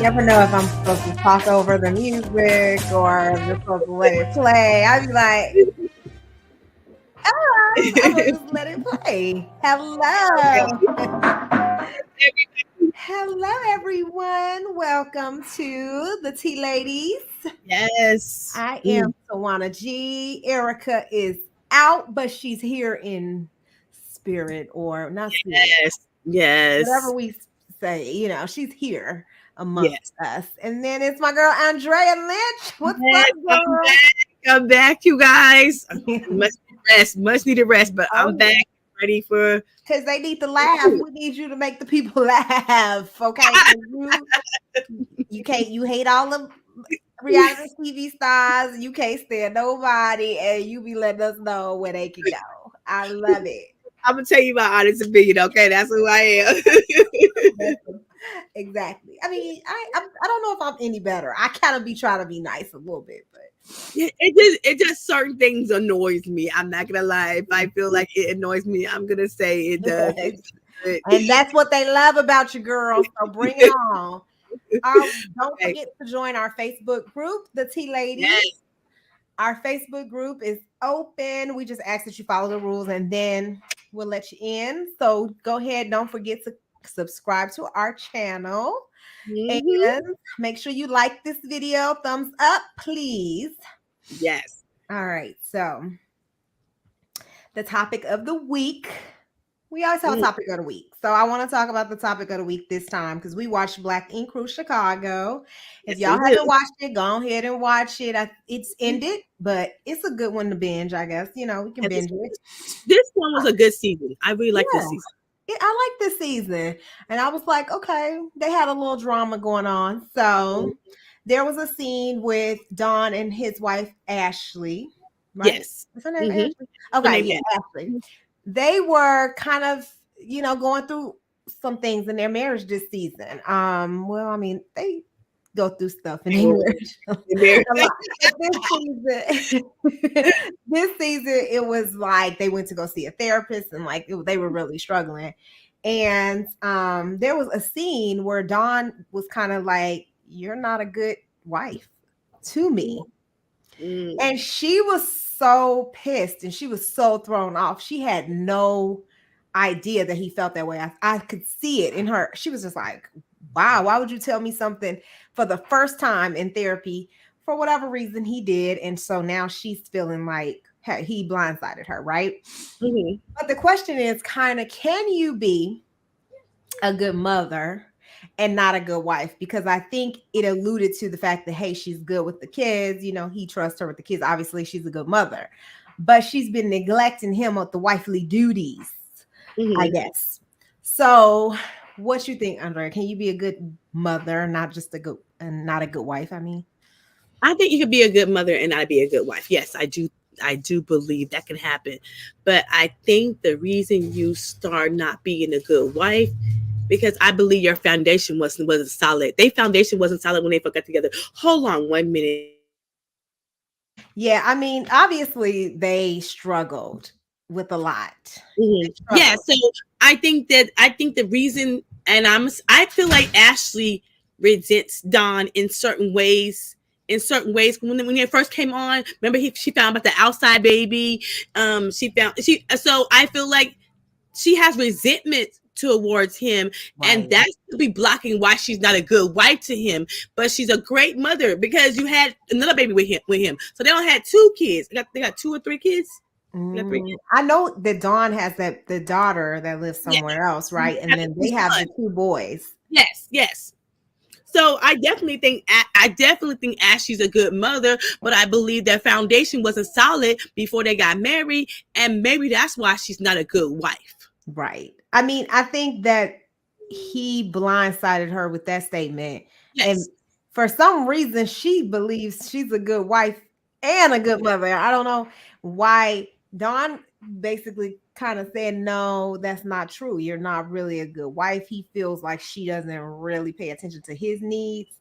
never know if I'm supposed to talk over the music or if I'm supposed to let it play. I'd be like, oh, I'm gonna just let it play. Hello. Hello, everyone. Welcome to the Tea Ladies. Yes. I am Tawana G. Erica is out, but she's here in spirit or not spirit. Yes. Whatever we say, she's here amongst Yes. us. And then it's my girl Andrea Lynch. What's Yes, up, girl? I'm back, you guys. Much needed rest, but I'm back ready for because they need to laugh. We need you to make the people laugh, okay? You hate all the reality TV stars, you can't stand nobody, and you be letting us know where they can go. I love it. I'm gonna tell you my honest opinion, okay? That's who I am. Exactly. I mean, I don't know if I'm any better. I kind of be trying to be nice a little bit, but yeah, it just certain things annoys me. I'm not gonna lie. If I feel like it annoys me, I'm gonna say it does. And that's what they love about you, girls. So bring it on. Don't forget to join our Facebook group, the Tea Ladies. Yes. Our Facebook group is open. We just ask that you follow the rules and then we'll let you in. So go ahead. Don't forget to subscribe to our channel. And make sure you like this video. Thumbs up, please. Yes. All right. So the topic of the week. We always have a topic of the week. So I want to talk about the topic of the week this time because we watched Black Ink Crew Chicago. If y'all haven't watched it, go ahead and watch it. It's ended, but it's a good one to binge, I guess. We can binge it. This one was a good season. I really like this season. Yeah, I like this season. And I was like, okay, they had a little drama going on. So there was a scene with Don and his wife, Ashley. Right? Yes. Is her name Ashley? Okay, yeah, Ashley. They were kind of, going through some things in their marriage this season. Well, I mean, they go through stuff in their marriage. This season, it was like they went to go see a therapist and they were really struggling. And there was a scene where Dawn was kind of like, "You're not a good wife to me." And she was so pissed and she was so thrown off. She had no idea that he felt that way. I could see it in her. She was just like, wow, why would you tell me something for the first time in therapy? For whatever reason he did. And so now she's feeling like he blindsided her, right? But the question is kind of, can you be a good mother and not a good wife? Because I think it alluded to the fact that, hey, she's good with the kids. He trusts her with the kids. Obviously, she's a good mother, but she's been neglecting him with the wifely duties, I guess. So what you think, Andrea? Can you be a good mother, not just a good and not a good wife? I mean, I think you could be a good mother and not be a good wife. Yes, I do believe that can happen. But I think the reason you start not being a good wife, because I believe your foundation wasn't solid. Their foundation wasn't solid when they got together. Hold on 1 minute. Yeah, I mean, obviously they struggled with a lot. Yeah, so I think the reason, and I feel like Ashley resents Don in certain ways. When they first came on, remember she found about the outside baby. So I feel like she has resentment towards him, and that's to be blocking why she's not a good wife to him. But she's a great mother because you had another baby with him. So they don't have 2 kids. They got 2 or 3 kids. I know that Dawn has the daughter that lives somewhere else, right? And then they have the 2 boys. Yes. So I definitely think Ashley's a good mother, but I believe their foundation wasn't solid before they got married, and maybe that's why she's not a good wife. Right. I mean, I think that he blindsided her with that statement. Yes. And for some reason, she believes she's a good wife and a good mother. I don't know why. Dawn basically kind of said, no, that's not true. You're not really a good wife. He feels like she doesn't really pay attention to his needs.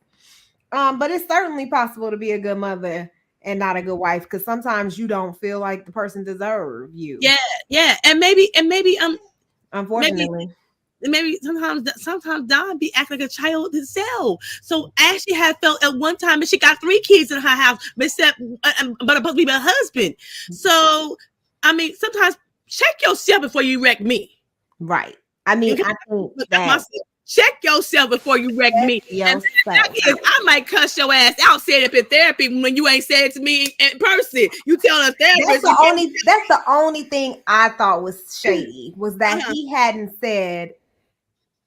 But it's certainly possible to be a good mother and not a good wife, because sometimes you don't feel like the person deserves you. Yeah. And maybe unfortunately. maybe sometimes Don be acting like a child himself. So Ashley had felt at one time that she got 3 kids in her house, but supposed to be my husband. So I mean, sometimes check yourself before you wreck me. Right. I mean, I think that check yourself before you wreck me. And I might cuss your ass out saying it in therapy when you ain't said it to me in person. You tell a therapist. That's the only thing I thought was shady was that he hadn't said,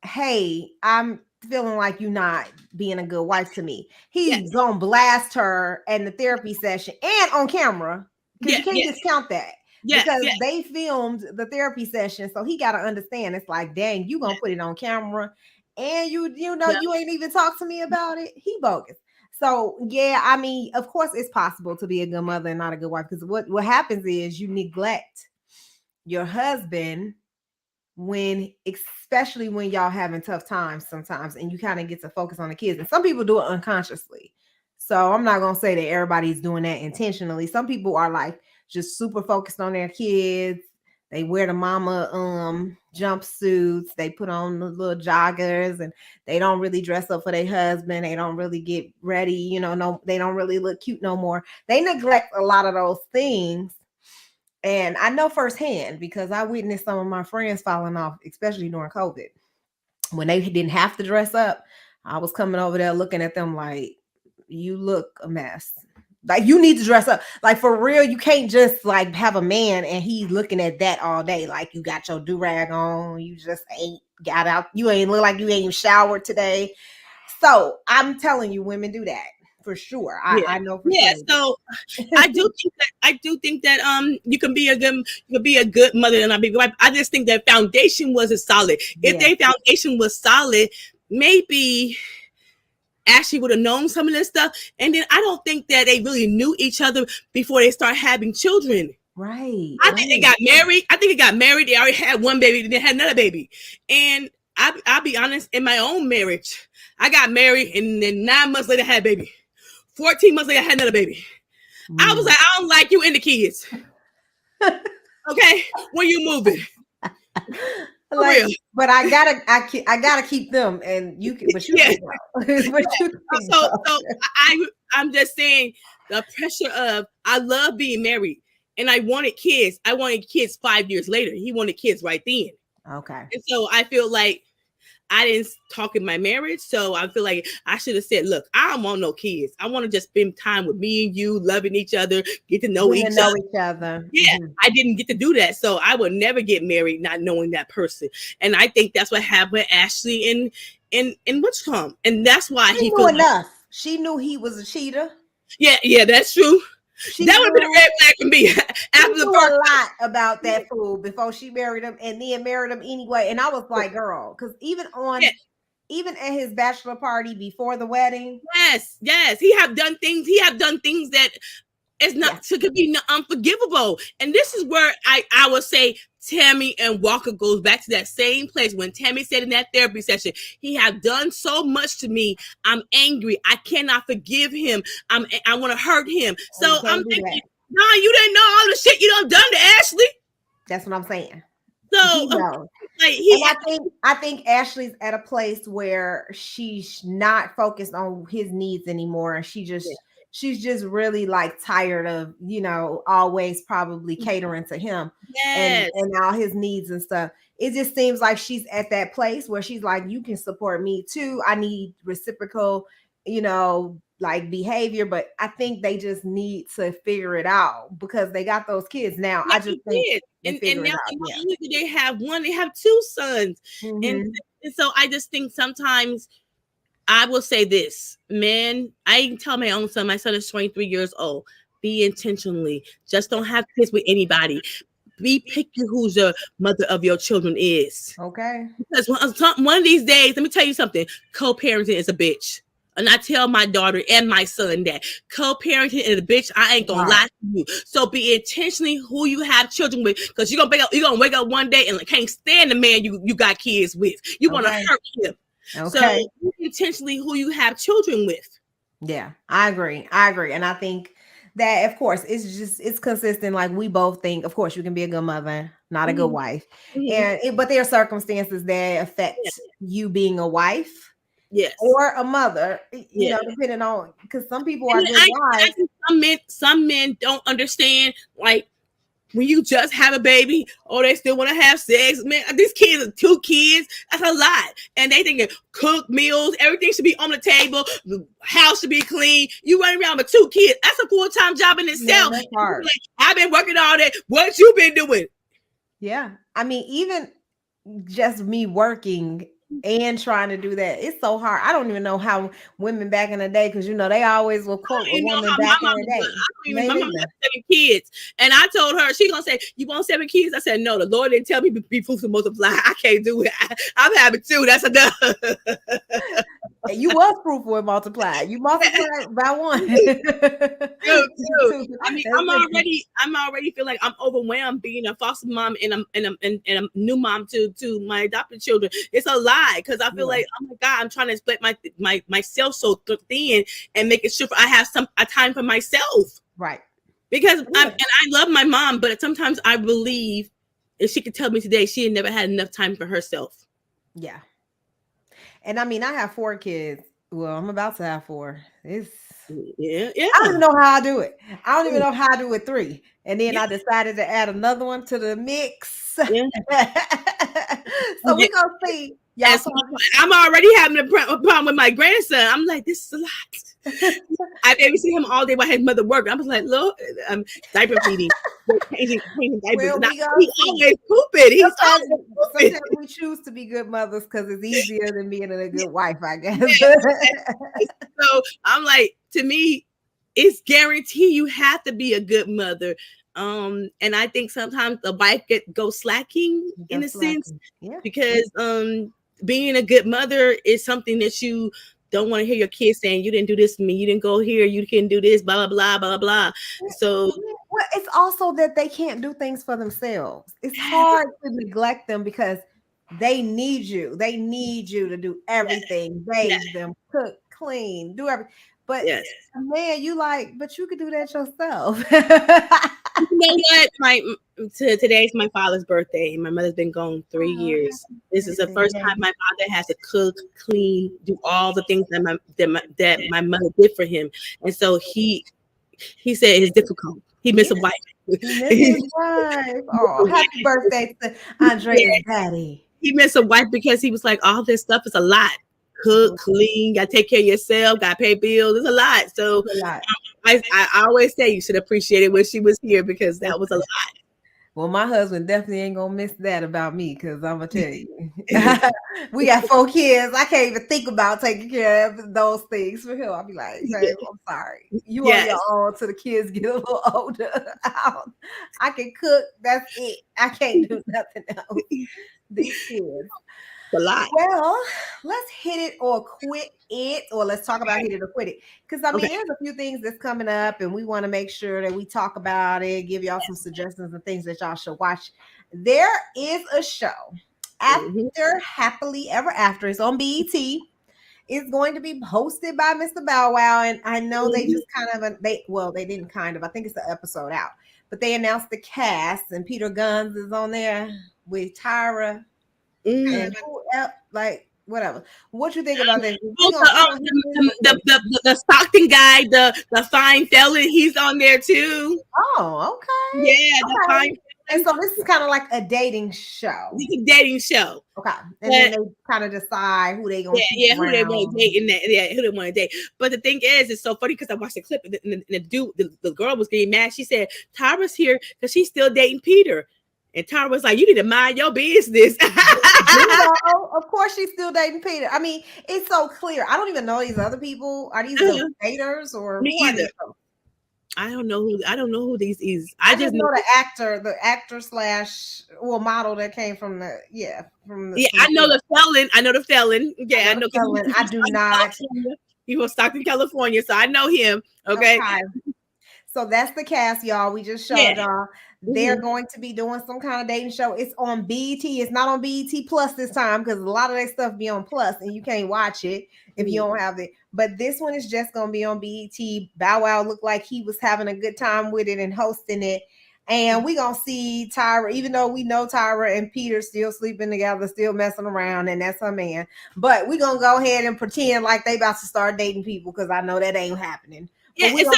"Hey, I'm feeling like you're not being a good wife to me." He's gonna blast her in the therapy session and on camera because you can't discount that. Because they filmed the therapy session, so he got to understand. It's like, dang, you gonna put it on camera, and you ain't even talked to me about it. He bogus. So yeah, I mean, of course, it's possible to be a good mother and not a good wife. Because what happens is you neglect your husband especially when y'all having tough times sometimes, and you kind of get to focus on the kids. And some people do it unconsciously. So I'm not gonna say that everybody's doing that intentionally. Some people are like just super focused on their kids. They wear the mama jumpsuits. They put on the little joggers, and they don't really dress up for their husband. They don't really get ready. No, they don't really look cute no more. They neglect a lot of those things. And I know firsthand because I witnessed some of my friends falling off, especially during COVID. When they didn't have to dress up, I was coming over there looking at them like, you look a mess. Like, you need to dress up. Like, for real, you can't just like have a man and he's looking at that all day. Like, you got your do-rag on. You just ain't got out. You ain't look like you ain't showered today. So I'm telling you, women do that for sure. I know for sure. So I do think that you can be a good mother and not be a good wife. I just think that foundation wasn't solid. If their foundation was solid, maybe Ashley would have known some of this stuff. And then I don't think that they really knew each other before they start having children. Right. I think they got married. They already had one baby, then they had another baby. And I'll be honest, in my own marriage, I got married and then 9 months later I had a baby. 14 months later I had another baby. I was like, I don't like you and the kids. Okay, when you moving? Like, but I gotta keep them, and you can. But you can go. I'm just saying the pressure of I love being married, and I wanted kids. I wanted kids 5 years later. He wanted kids right then. Okay, and so I feel like I didn't talk in my marriage, so I feel like I should have said, look, I don't want no kids. I want to just spend time with me and you, loving each other, get to know each other. Yeah, I didn't get to do that, so I would never get married not knowing that person. And I think that's what happened with Ashley in what's come, and that's why he knew enough. She knew he was a cheater. Yeah, that's true. That would have been a red flag for me. After she knew a lot about that fool before she married him, and then married him anyway. And I was like, girl, because even at his bachelor party before the wedding, yes, he have done things that is not could be unforgivable. And this is where I would say Tammy and Walker goes back to that same place when Tammy said in that therapy session, he have done so much to me. I'm angry. I cannot forgive him. I want to hurt him. So I'm thinking, no, you didn't know all the shit you done to Ashley. That's what I'm saying. So I think Ashley's at a place where she's not focused on his needs anymore. And she's just really like tired of, always probably catering to him and all his needs and stuff. It just seems like she's at that place where she's like, you can support me too. I need reciprocal, like behavior, but I think they just need to figure it out because they got those kids now. I just think and now not only do they have one, they have 2 sons. And so I just think sometimes I will say this, man, I even tell my own son, my son is 23 years old, be intentionally, just don't have kids with anybody. Be picky who's the mother of your children is. Okay. Because one of these days, let me tell you something, co-parenting is a bitch. And I tell my daughter and my son that co-parenting is a bitch. I ain't gonna lie to you. So be intentionally who you have children with, because you're gonna wake up one day and can't stand the man you got kids with. You want to hurt him. Okay. So intentionally who you have children with. Yeah, I agree. And I think that, of course, it's consistent. Like we both think, of course, you can be a good mother, not a good wife, but there are circumstances that Yeah. affect you being a wife Yes. or a mother, depending on, because some people are And good wives. I think some men don't understand, like, when you just have a baby, they still want to have sex. Man, these kids are 2 kids. That's a lot. And they think cook meals, everything should be on the table, the house should be clean. You run around with 2 kids. That's a full-time job in itself. That's hard. Like, I've been working all day. What you been doing? Yeah. I mean, even just me working and trying to do that, it's so hard. I don't even know how women back in the day, because they always will quote a woman back in the day. My mom has 7 kids, and I told her, she gonna say, "You want 7 kids?" I said, "No, the Lord didn't tell me to be fruitful and multiply. I can't do it. I'm having 2. That's enough." You was fruitful and multiplied. You multiplied by 1. Dude. I mean, I'm already feeling like I'm overwhelmed being a foster mom and a new mom to my adopted children. It's a lie, because I feel like, oh my God, I'm trying to split myself so thin and making sure I have a time for myself. Right. Because I love my mom, but sometimes I believe if she could tell me today she had never had enough time for herself. Yeah. And I mean, I have 4 kids. Well, I'm about to have 4. It's yeah. I don't even know how I do it. I don't even know how I do it 3. And then I decided to add another one to the mix. Yeah. So we're gonna see. I'm already having a problem with my grandson. I'm like, this is a lot. I babysit him all day while his mother worked. I was like, look, diaper feeding, changing diapers. Well, he's always pooping. Sometimes we choose to be good mothers because it's easier than being a good wife, I guess. So I'm like, to me, it's guaranteed you have to be a good mother. And I think sometimes the wife goes slacking in a sense, because being a good mother is something that you don't want to hear your kids saying, you didn't do this for me, you didn't go here, you can't do this, blah, blah, blah, blah, blah. So it's also that they can't do things for themselves. It's hard to neglect them because they need you. They need you to do everything, bathe them, cook, clean, do everything. But man, but you could do that yourself. You know what? Today's my father's birthday. My mother's been gone 3 years. This is the first time my father has to cook, clean, do all the things that my mother did for him. And so he said it's difficult. He missed a wife. He missed his wife. Oh, happy birthday to Andrea's daddy. He missed a wife because he was like, all this stuff is a lot. Cook, clean, gotta take care of yourself, gotta pay bills. It's a lot. So I always say you should appreciate it when she was here, because that was a lot. Well, my husband definitely ain't gonna miss that about me, because I'm gonna tell you, we got 4 kids. I can't even think about taking care of those things for him. I'll be like, babe, I'm sorry. You on your own till the kids get a little older. I can cook. That's it. I can't do nothing else. These kids. A lot. Well, let's hit it or quit it, or let's talk about hit it or quit it. Because I mean, there's a few things that's coming up, and we want to make sure that we talk about it, give y'all some suggestions and things that y'all should watch. There is a show after Happily Ever After. It's on BET. It's going to be hosted by Mr. Bow Wow, and I know they just they didn't I think it's the episode out, but they announced the cast, and Peter Guns is on there with Tyra. And who else, whatever. What you think about this? The Stockton guy, the fine felon, he's on there too. Oh, okay. Yeah, the fine. And so this is kind of like a dating show. It's a dating show. Okay. And then they kind of decide who they gonna who they want to date who they want to date. But the thing is, it's so funny because I watched the clip and the girl was getting mad. She said, Tyra's here because she's still dating Peter. And Tyra was like, you need to mind your business. Of course she's still dating Peter. I mean, it's so clear. I don't even know these other people. Are these the daters or me either? I don't know who these is. I just know the actor / model that came from the I know the felon. I know the felon. Yeah, I know. Felon. I do not. He was Stockton, California, so I know him. Okay. So that's the cast, y'all. We just showed y'all. They're going to be doing some kind of dating show. It's on BET. It's not on BET Plus this time, because a lot of that stuff be on Plus and you can't watch it if you don't have it. but this one is just gonna be on BET. Bow Wow looked like he was having a good time with it and hosting it. And we gonna see Tyra, even though we know Tyra and Peter still sleeping together, still messing around, and that's her man. But we gonna go ahead and pretend like they about to start dating people, because I know that ain't happening. Yeah, and so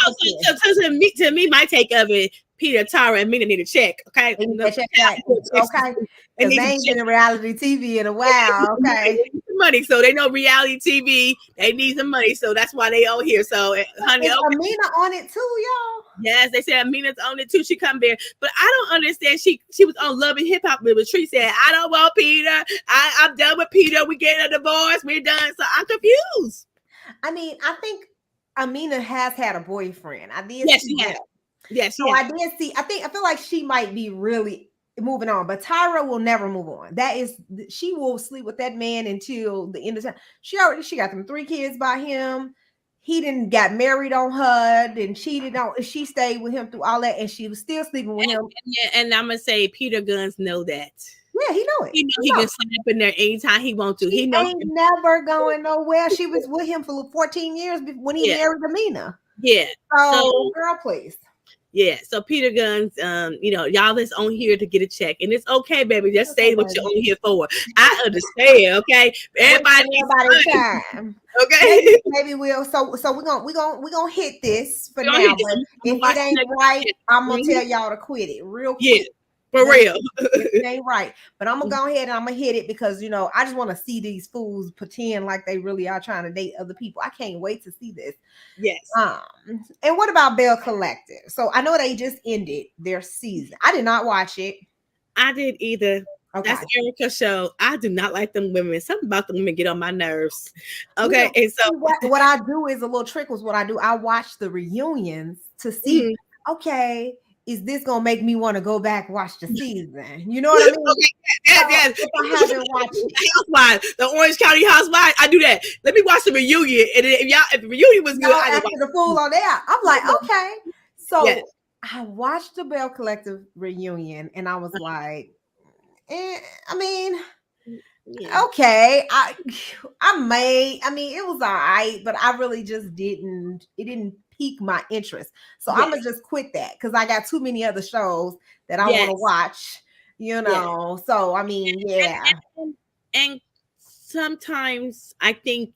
to me, my take of it, Peter, Tyra, and Mina need to check. Okay, okay, because they ain't been in reality TV in a while. Okay, they need some money, so they know reality TV. They need some money, so that's why they all here. So, honey, is Amina on it too, y'all? Yes, they said Amina's on it too. She come there, but I don't understand. She was on Love and Hip Hop, but Tree said, "I don't want Peter. I'm done with Peter. We getting a divorce. We're done." So I'm confused. I mean, I think Amina has had a boyfriend. I did. Yes, she has. Yes, so I did see. I feel like she might be really moving on, but Tyra will never move on. She will sleep with that man until the end of time. She got them 3 kids by him. He didn't got married on her and cheated on. She stayed with him through all that, and she was still sleeping with him. And I'm gonna say Peter Guns know that. Yeah, he know it. He can slap in there anytime he wants to. He knows ain't never going nowhere. She was with him for 14 years when he married Amina. Yeah. So girl, please. Yeah, so Peter Guns, y'all is on here to get a check, and it's okay, baby. Just say what you're on here for. I understand, okay? Everybody time. Okay, maybe we'll. So we're gonna hit this for now. But if it ain't right, I'm gonna tell y'all to quit it real quick. Yeah. For real. It ain't right. But I'm going to go ahead and I'm going to hit it because, I just want to see these fools pretend like they really are trying to date other people. I can't wait to see this. Yes. And what about Bell Collective? So I know they just ended their season. I did not watch it. I did either. Okay. That's Erica's show. I do not like them women. Something about the women get on my nerves. Okay. And so what I do is a little trick was what I do. I watch the reunions to see, okay, is this gonna make me want to go back and watch the season? You know what I mean? Yes. If I haven't watched Housewives, the Orange County Housewives, I do that. Let me watch the reunion, and if the reunion was good, I after the fool on there, I'm like, okay. So I watched the Bell Collective reunion, and I was like, I mean, okay, it was all right, but I really just it didn't pique my interest. So I'm gonna just quit that because I got too many other shows that I want to watch, So I mean, and sometimes I think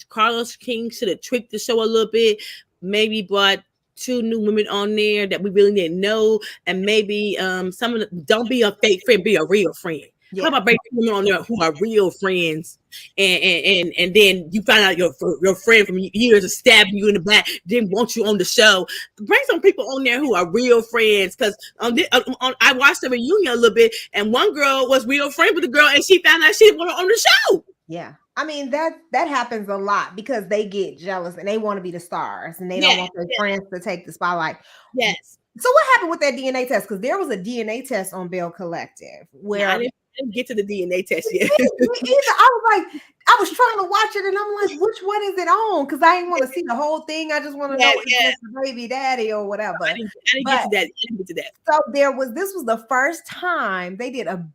Carlos King should have tweaked the show a little bit, maybe brought 2 new women on there that we really didn't know, and maybe some of them, don't be a fake friend, be a real friend. Yeah. How about bringing women on there who are real friends, and then you find out your friend from years of stabbing you in the back didn't want you on the show. Bring some people on there who are real friends, because I watched the reunion a little bit, and one girl was real friend with the girl, and she found out she didn't want her on the show. Yeah. I mean, that happens a lot because they get jealous and they want to be the stars and they don't want their friends to take the spotlight. Yes. So what happened with that DNA test? Because there was a DNA test on Bell Collective where I didn't get to the DNA test yet. I was trying to watch it and I'm like, which one is it on? Because I didn't want to see the whole thing. I just want to know if it's the baby daddy or whatever. I didn't get to that. So this was the first time they did a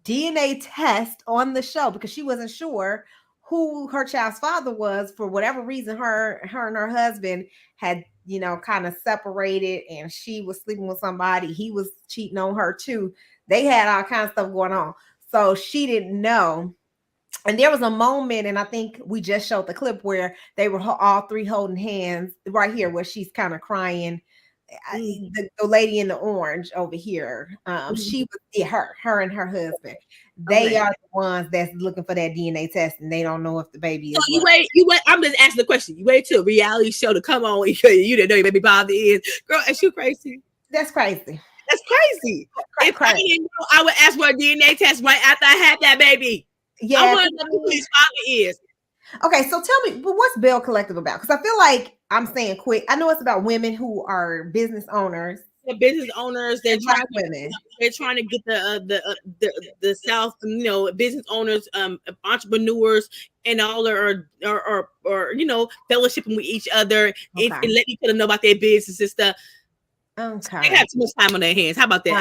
DNA test on the show because she wasn't sure who her child's father was. For whatever reason, her and her husband had kind of separated, and she was sleeping with somebody. He was cheating on her too. They had all kinds of stuff going on, so she didn't know. And there was a moment, and I think we just showed the clip where they were all 3 holding hands right here, where she's kind of crying. The lady in the orange over here, she was her and her husband. They are the ones that's looking for that DNA test, and they don't know if the baby is. So you wait. I'm just asking the question. You wait till a reality show to come on. You didn't know your baby father is. Girl, is you crazy? That's crazy. That's crazy. If I didn't know, I would ask for a DNA test right after I had that baby. Yeah, I want to know who his father is. Okay, so tell me, but what's Bell Collective about? Because I feel like I'm saying quick. I know it's about women who are business owners. The business owners, they're trying to get the South, business owners, entrepreneurs, and all are fellowshipping with each other and letting each other know about their business and stuff. Okay. They have too much time on their hands. How about that?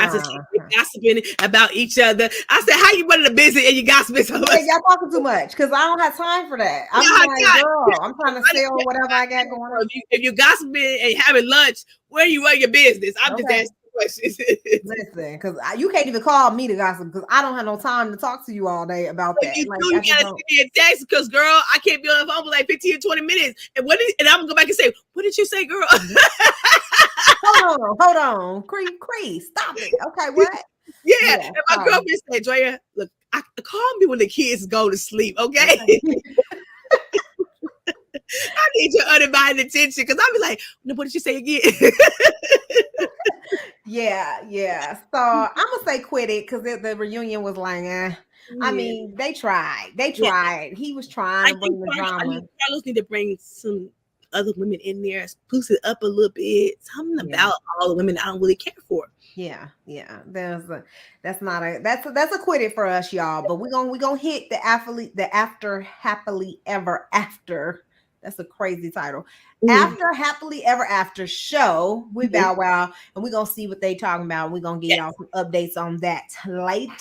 gossiping about each other. I said, how you running a business and you gossiping so much? Hey, y'all talking too much because I don't have time for that. I'm like, girl, I'm trying to sell whatever I got going on. If you're gossiping and having lunch, where you run your business? I'm just asking questions. Listen, because you can't even call me to gossip because I don't have no time to talk to you all day about that. You gotta send me a text because, girl, I can't be on the phone for like 15 or 20 minutes. And and I'm gonna go back and say, what did you say, girl? Hold on. Cree, stop it. Okay, what? Yeah. And my girlfriend said, Andrea, look, call me when the kids go to sleep, okay? I need your undivided attention because I'll be like, no, what did you say again? Yeah. So I'm gonna say quit it because the reunion was like, I mean, they tried. He was trying to bring the drama. Carlos need to bring some other women in there, spruce it up a little bit. Something about all the women I don't really care for. Yeah. That's a quit it for us, y'all. But we're gonna hit the after happily ever after. That's a crazy title. After Happily Ever After show with Bow Wow, and we're gonna see what they talking about. We're gonna give y'all some updates on that later.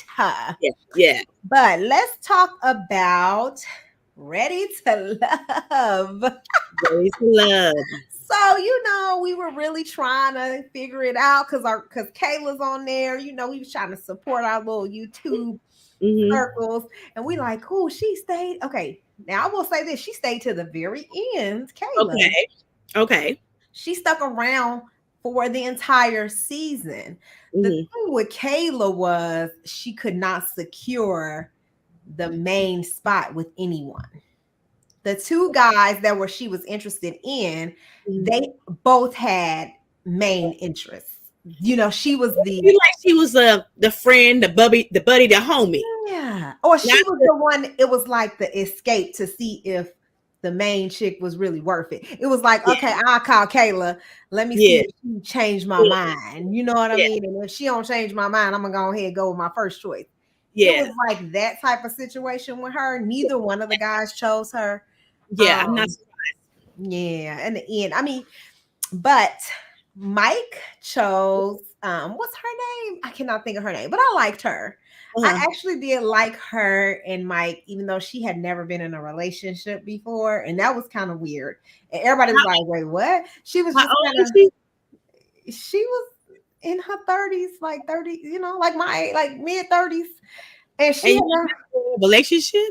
Yeah. But let's talk about Ready to Love. Ready to Love. So, we were really trying to figure it out because Kayla's on there. We was trying to support our little YouTube circles. And we like, cool, she stayed. Okay, now I will say this. She stayed to the very end, Kayla. Okay. She stuck around for the entire season. The thing with Kayla was she could not secure the main spot with anyone. The two guys that she was interested in, they both had main interests. She was the friend, the buddy, the homie. Yeah. Or she was the one, it was like the escape to see if the main chick was really worth it. It was like, okay, I'll call Kayla. Let me see if she changed my mind. You know what I mean? And if she don't change my mind, I'm gonna go ahead and go with my first choice. It was like that type of situation with her. Neither one of the guys chose her. Yeah, I'm not surprised. Yeah, in the end, I mean, but Mike chose what's her name? I cannot think of her name, but I liked her. I actually did like her and Mike, even though she had never been in a relationship before, and that was kind of weird. And everybody was like, "Wait, what?" She was just kind of. She was in her 30s, like 30, like mid 30s, and she had a relationship.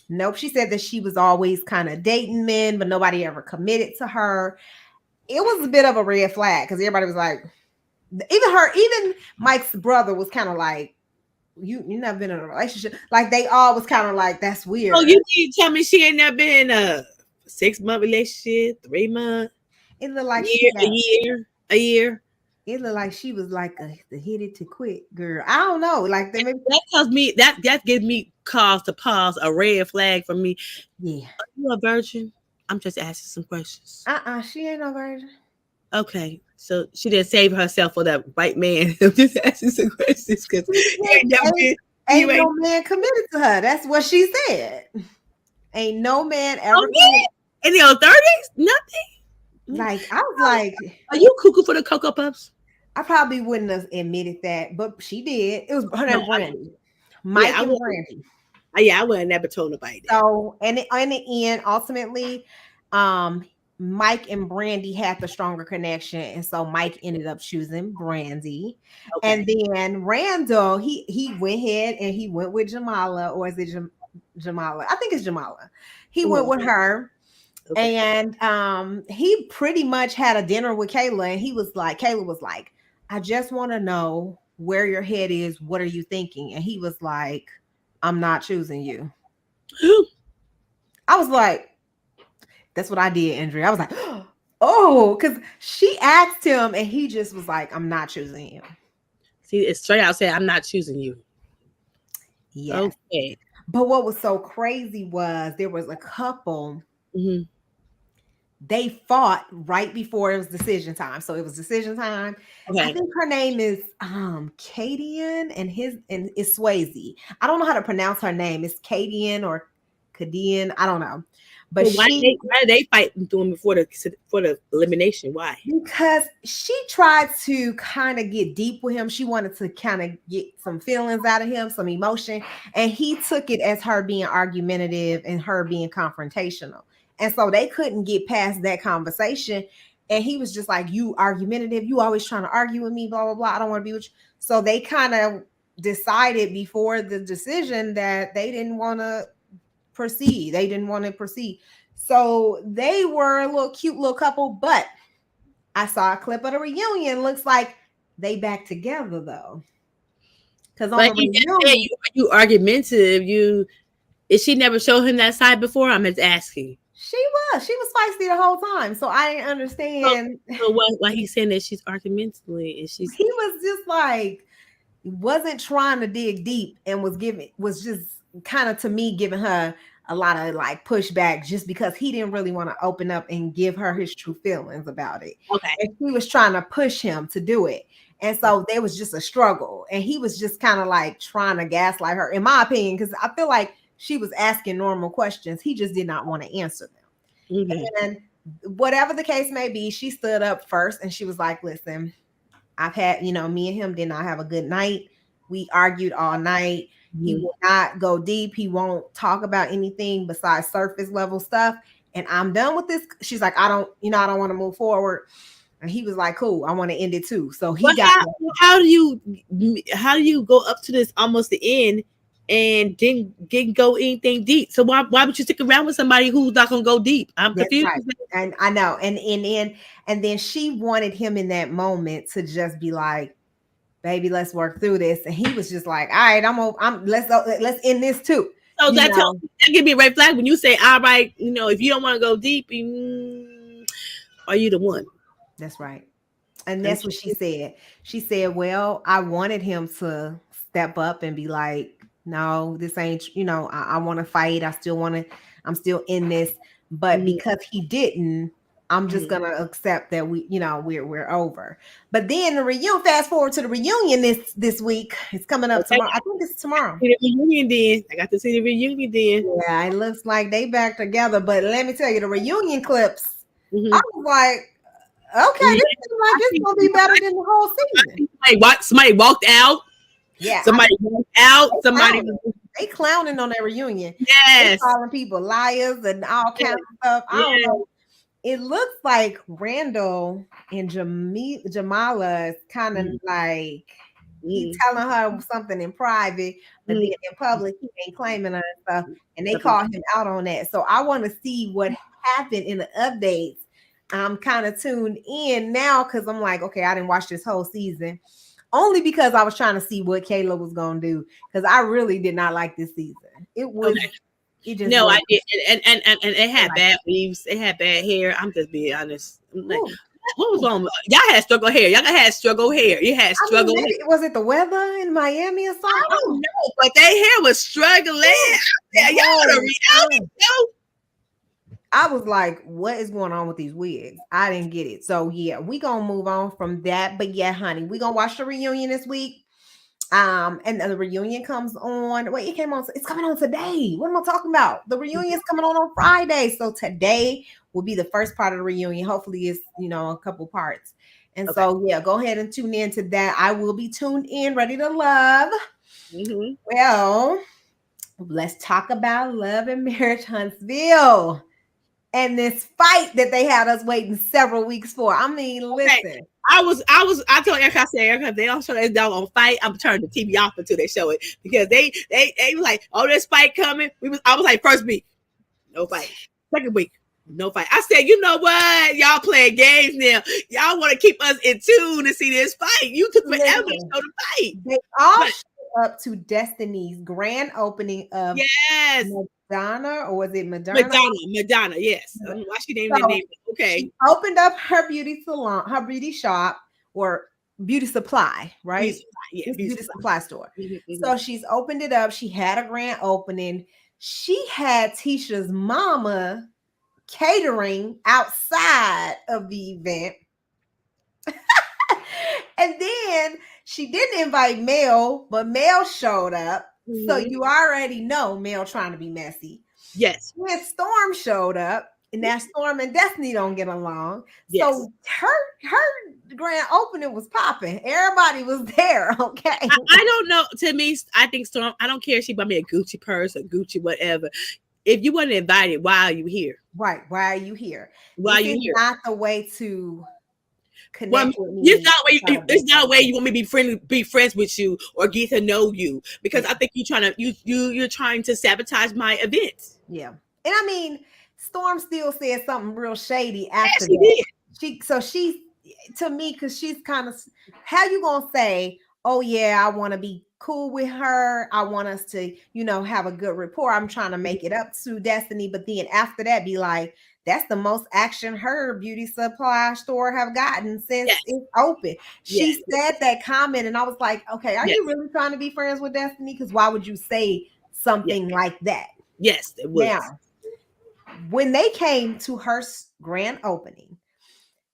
Nope, she said that she was always kind of dating men, but nobody ever committed to her. It was a bit of a red flag because everybody was like, even Mike's brother was kind of like, you never been in a relationship. Like they all was kind of like, that's weird. Oh, you need to tell me she ain't never been in a 6-month relationship, 3 months. It looked like a year. It looked like she was like the hit it to quit girl. I don't know. Like that tells me that gives me cause to pause, a red flag for me. Yeah. Are you a virgin? I'm just asking some questions. She ain't no virgin. Okay. So she didn't save herself for that white man. I'm just asking some questions because ain't no man committed to her. That's what she said. Ain't no man ever committed. In your 30s? Nothing? Like, I was like, are you cuckoo for the Cocoa Puffs? I probably wouldn't have admitted that, but she did. It was her name Brandy. Mike and Brandy. I would have never told nobody that. So, and in the end, ultimately, Mike and Brandy had the stronger connection, and so Mike ended up choosing Brandy. Okay. And then Randall, he went ahead and he went with Jamala, or is it Jamala? I think it's Jamala. He went with her. Okay. And he pretty much had a dinner with Kayla, and Kayla was like, I just want to know where your head is. What are you thinking? And he was like, I'm not choosing you. I was like, that's what I did, Andrea. I was like, oh, because she asked him, and he just was like, I'm not choosing you. See, it's straight out saying, I'm not choosing you. Yeah. Okay. But what was so crazy was there was a couple. Mm-hmm. They fought right before it was decision time. So it was decision time. Okay. I think her name is Kadian and it's Swayze. I don't know how to pronounce her name. It's Kadian or Kadian. I don't know. But why did they fight doing before the elimination? Why? Because she tried to kind of get deep with him. She wanted to kind of get some feelings out of him, some emotion, and he took it as her being argumentative and her being confrontational. And so they couldn't get past that conversation. And he was just like, "You argumentative, you always trying to argue with me, blah blah blah. I don't want to be with you." So they kind of decided before the decision that they didn't want to proceed. They didn't want to proceed. So they were a little cute little couple, but I saw a clip of the reunion. Looks like they back together though. Because on the reunion, you argumentative. Is she never showed him that side before? I'm just asking. She was feisty the whole time. So I didn't understand. So why he's saying that she's argumentative and she's he was just like wasn't trying to dig deep and was just kind of to me giving her a lot of like pushback just because he didn't really want to open up and give her his true feelings about it. Okay. And she was trying to push him to do it. And so there was just a struggle. And he was just kind of like trying to gaslight her, in my opinion, because I feel like she was asking normal questions. He just did not want to answer them. Mm-hmm. And whatever the case may be, she stood up first and she was like, listen, I've had, me and him did not have a good night. We argued all night. He will not go deep. He won't talk about anything besides surface level stuff. And I'm done with this. She's like, I don't want to move forward. And he was like, cool, I want to end it too. So how do you go up to this almost the end and didn't go anything deep? So why would you stick around with somebody who's not gonna go deep? I'm confused. Right. And I know. And then she wanted him in that moment to just be like, baby, let's work through this. And he was just like, all right, let's end this too. So that give me a red flag when you say, all right, if you don't want to go deep, are you the one? That's right. And that's what she said. She said, well, I wanted him to step up and be like, no, this ain't, I want to fight. I'm still in this. But because he didn't, I'm just gonna accept that we're over. But then the reunion, fast forward to the reunion this week. It's coming up tomorrow. I think it's tomorrow. The reunion then. I got to see the reunion then. Yeah, it looks like they back together. But let me tell you, the reunion clips, I was like, okay, this is like it's gonna be better than the whole season. Somebody walked out. Yeah. Somebody walked out. They clowning on their reunion. Yes. They calling people liars and all kinds of stuff. I don't know. It looks like Randall and Jamala is kind of like he's telling her something in private, but then in public he ain't claiming her and stuff, and they call him out on that. So I want to see what happened in the updates. I'm kind of tuned in now because I'm like, okay, I didn't watch this whole season only because I was trying to see what Kayla was gonna do because I really did not like this season. It was. Okay. I did, and it had bad weaves. It had bad hair. I'm just being honest. Like, what was wrong? Y'all had struggle hair. Y'all had struggle hair. You had struggle. Maybe, was it the weather in Miami or something? I don't know, but their hair was struggling. Yeah, y'all got a reality show. I was like, what is going on with these wigs? I didn't get it. So yeah, we gonna move on from that. But yeah, honey, we gonna watch the reunion this week. And the reunion comes on. Wait, it's coming on today. What am I talking about? The reunion is coming on Friday. So today will be the first part of the reunion. Hopefully it's, a couple parts. And so, yeah, go ahead and tune in to that. I will be tuned in, ready to love. Well, let's talk about Love and Marriage Huntsville and this fight that they had us waiting several weeks for. I mean, listen. I told Erica, Erica, they don't show that doggone fight. I'm turning the TV off until they show it because they was like, oh, this fight coming. I was like, first week, no fight. Second week, no fight. I said, you know what? Y'all playing games now. Y'all want to keep us in tune to see this fight. You took forever to show the fight. They all showed up to Destiny's grand opening of Madonna, or was it Madonna? Madonna, yes. Why she named that name? Okay. She opened up her beauty salon, her beauty shop, or beauty supply, right? Beauty supply store. So she's opened it up. She had a grand opening. She had Tisha's mama catering outside of the event. And then she didn't invite Mel, but Mel showed up. So you already know Mel trying to be messy. Yes. When Storm showed up, and that Storm and Destiny don't get along. Yes. So her grand opening was popping. Everybody was there. Okay. I don't know. To me, I think Storm, I don't care if she bought me a Gucci purse or Gucci whatever. If you weren't invited, why are you here? Right. Why are you here? Why are this you is here? not the way to connect with me. It's not a way you want me to be friends with you or get to know you, because I think you're trying to sabotage my event. Yeah. And I mean, Storm still said something real shady after she that. did. She's to me, because she's kind of, how you gonna say, oh yeah, I want to be cool with her, I want us to, have a good rapport, I'm trying to make it up to Destiny, but then after that be like, that's the most action her beauty supply store have gotten since it's open. She said that comment, and I was like, okay, are you really trying to be friends with Destiny? Because why would you say something like that? Yes, it was. Now, when they came to her grand opening,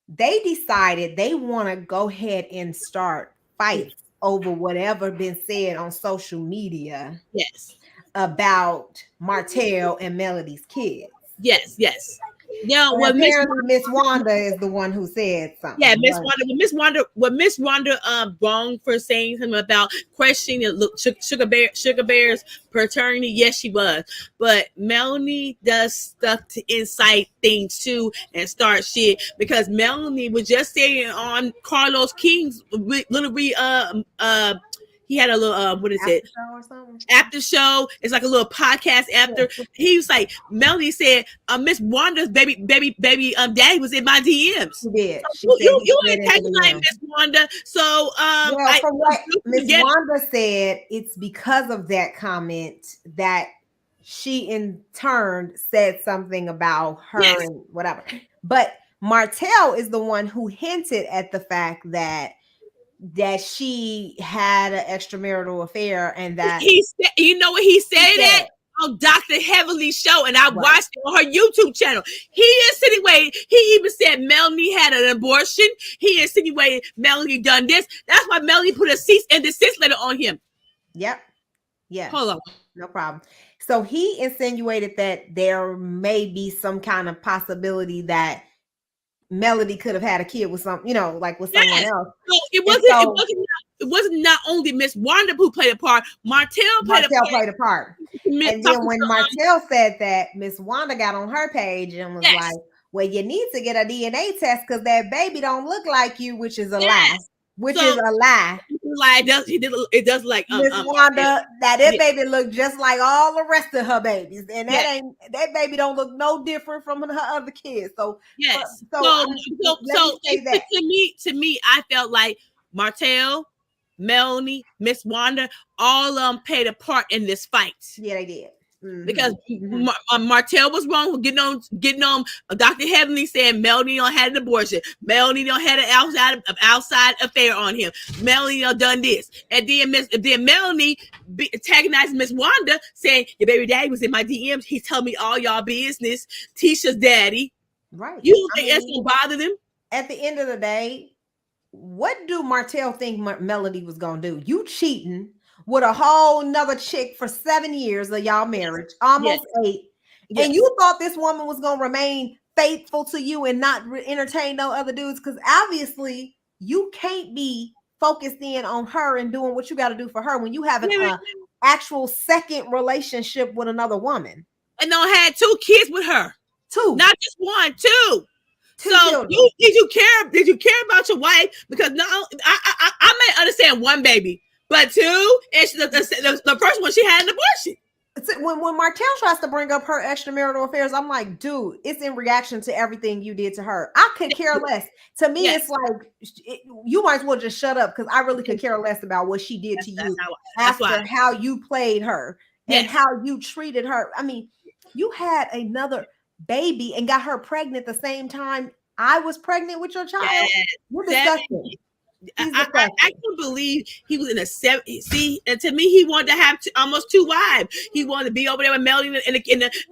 they decided they want to go ahead and start fights over whatever been said on social media. Yes. About Martell and Melody's kids. Yes. Now, Miss Wanda is the one who said something. Yeah, Miss Wanda wrong for saying something about questioning Sugar Bear's paternity. Yes, she was. But Melanie does stuff to incite things too and start shit, because Melanie was just saying on Carlos King's little he had a little what is after it? Show or something? After show. It's like a little podcast after. Yeah. He was like, Melanie said, Miss Wanda's baby daddy was in my DMs. She did. So you ain't taking like Miss Wanda. So from what Miss Wanda said, it's because of that comment that she in turn said something about her and whatever. But Martell is the one who hinted at the fact that she had an extramarital affair, and that he said, you know what he said that on Dr. Heavenly's show, and I watched it on her YouTube channel. He insinuated, he even said Melanie had an abortion. He insinuated Melanie done this. That's why Melanie put a cease and desist letter on him. Yep. Yeah. Hold on. No problem. So he insinuated that there may be some kind of possibility that Melody could have had a kid with some, like with someone else. No, it wasn't not only Miss Wanda who played a part. Martell played a part. And then when Martell said that, Miss Wanda got on her page and was like, well, you need to get a DNA test because that baby don't look like you, which is a lie. Which is a lie. It does like Miss Wanda, that baby look just like all the rest of her babies, and that baby don't look no different from her other kids. So to me, I felt like Martell, Melanie, Miss Wanda, all of them played a part in this fight. Yeah, they did. Mm-hmm. Because Martell was wrong for getting on. Dr. Heavenly said Melanie don't had an abortion. Melanie don't had an outside affair on him. Melanie done this, and then Melanie antagonized Miss Wanda, saying your baby daddy was in my DMs. He told me all y'all business. Tisha's daddy. Right. You don't think that's gonna bother them? At the end of the day, what do Martell think Melody was gonna do? You cheating with a whole nother chick for 7 years of y'all marriage, almost 8. Yes. And you thought this woman was going to remain faithful to you and not entertain no other dudes, because obviously you can't be focused in on her and doing what you got to do for her when you have an actual second relationship with another woman. And don't had 2 kids with her. 2. Not just 1, 2. So children. Did you care about your wife? Because no, I may understand 1 baby. But 2, and the first one, she had an abortion. When Martell tries to bring up her extramarital affairs, I'm like, dude, it's in reaction to everything you did to her. I could care less. To me, it's like, you might as well just shut up, because I really could care less about what she did to you after how you played her and how you treated her. I mean, you had another baby and got her pregnant the same time I was pregnant with your child. You're disgusting. I can't believe he was in a 70. See, and to me, he wanted to have almost 2 wives. He wanted to be over there with Melanie and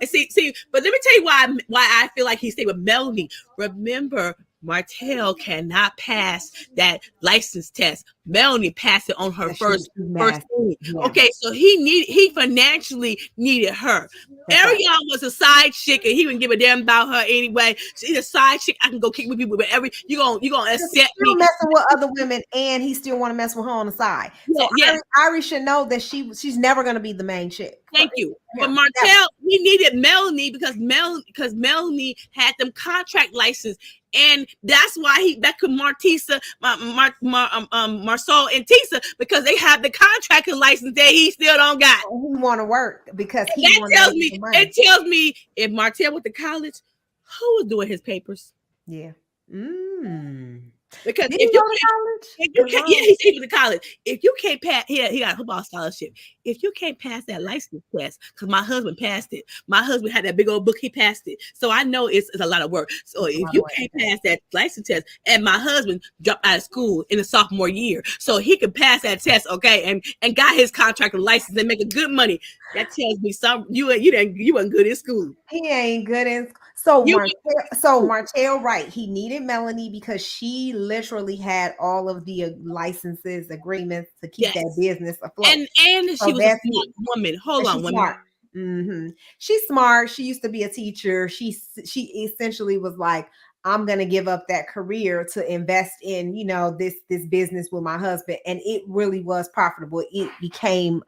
see. But let me tell you why I feel like he stayed with Melanie. Remember, Martell cannot pass that license test. Melanie passed it on her first thing. Yeah. Okay, so he financially needed her. Ariana was a side chick, and he wouldn't give a damn about her anyway. She's a side chick. I can go kick with people, but you gonna accept me. Messing with other women, and he still want to mess with her on the side. So Irie should know that she's never gonna be the main chick. Thank you. But Martell, he needed Melanie because Melanie had them contract license. And that's why he back with Martisa, Marsau and Tisa, because they have the contracting license that he still don't got. He want to work because it tells me if Martell went to college, who was doing his papers? Yeah. Because he went to college. If you can't pass, he got a football scholarship. If you can't pass that license test, because my husband passed it. My husband had that big old book. He passed it. So I know it's a lot of work. So if you can't pass that license test, and my husband dropped out of school in the sophomore year, so he could pass that test, okay, and got his contract license and making good money. That tells me you weren't good in school. He ain't good in school. Martell, right? He needed Melanie because she literally had all of the licenses, agreements to keep that business afloat. And she was a smart woman. Hold on, smart. She's smart. She used to be a teacher. She essentially was like, I'm gonna give up that career to invest in this business with my husband, and it really was profitable. It became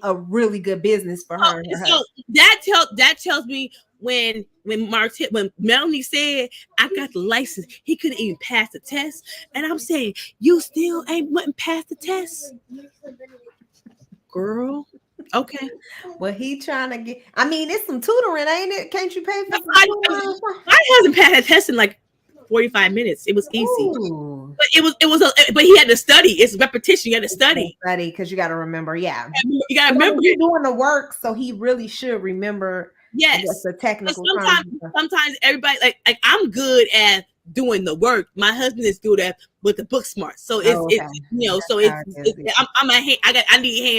a really good business for her. So that tells me when Melanie said I got the license, he couldn't even pass the test, and I'm saying you still wouldn't pass the test, girl. Okay. Well, he trying to get. I mean, it's some tutoring, ain't it? Can't you pay for some tutoring? My husband passed that test in like 45 minutes. It was easy. Ooh. But he had to study. It's repetition. You had to study because you got to remember. Yeah, you got to remember. You're doing the work, so he really should remember. Yes, the technical. Sometimes everybody like I'm good at doing the work. My husband is good at with the book smart. So I need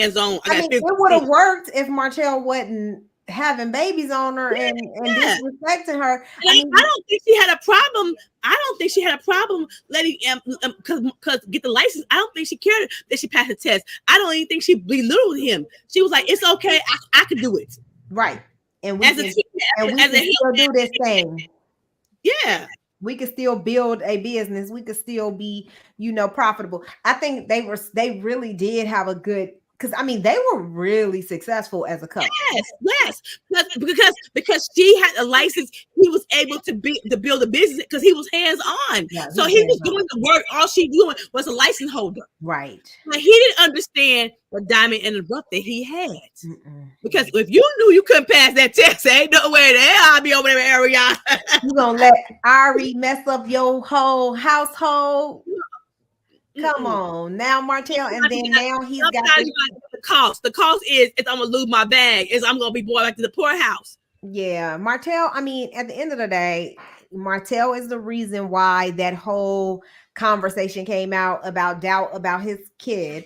hands on. It would have worked if Martell wasn't having babies on her and disrespecting her. I don't think she had a problem. I don't think she had a problem letting because get the license. I don't think she cared that she passed the test. I don't even think she belittled him. She was like, "It's okay. I can do it." Right. And we can still do this thing. Yeah. We could still build a business. We could still be, profitable. I think they really did have a good, because I mean, they were really successful as a couple. Yes. Because she had a license, he was able to build a business because he was hands on. Yeah, so he was doing the work. All she doing was a license holder. Right. But he didn't understand the diamond in the rough that he had. Because if you knew you couldn't pass that test, ain't no way the hell I'd be over there area. You gonna let Ari mess up your whole household? Come on now, Martell, and then now he's got the cost. The cost is I'm gonna lose my bag. I'm gonna be brought back to the poorhouse. Yeah, Martell. I mean, at the end of the day, Martell is the reason why that whole conversation came out about doubt about his kid.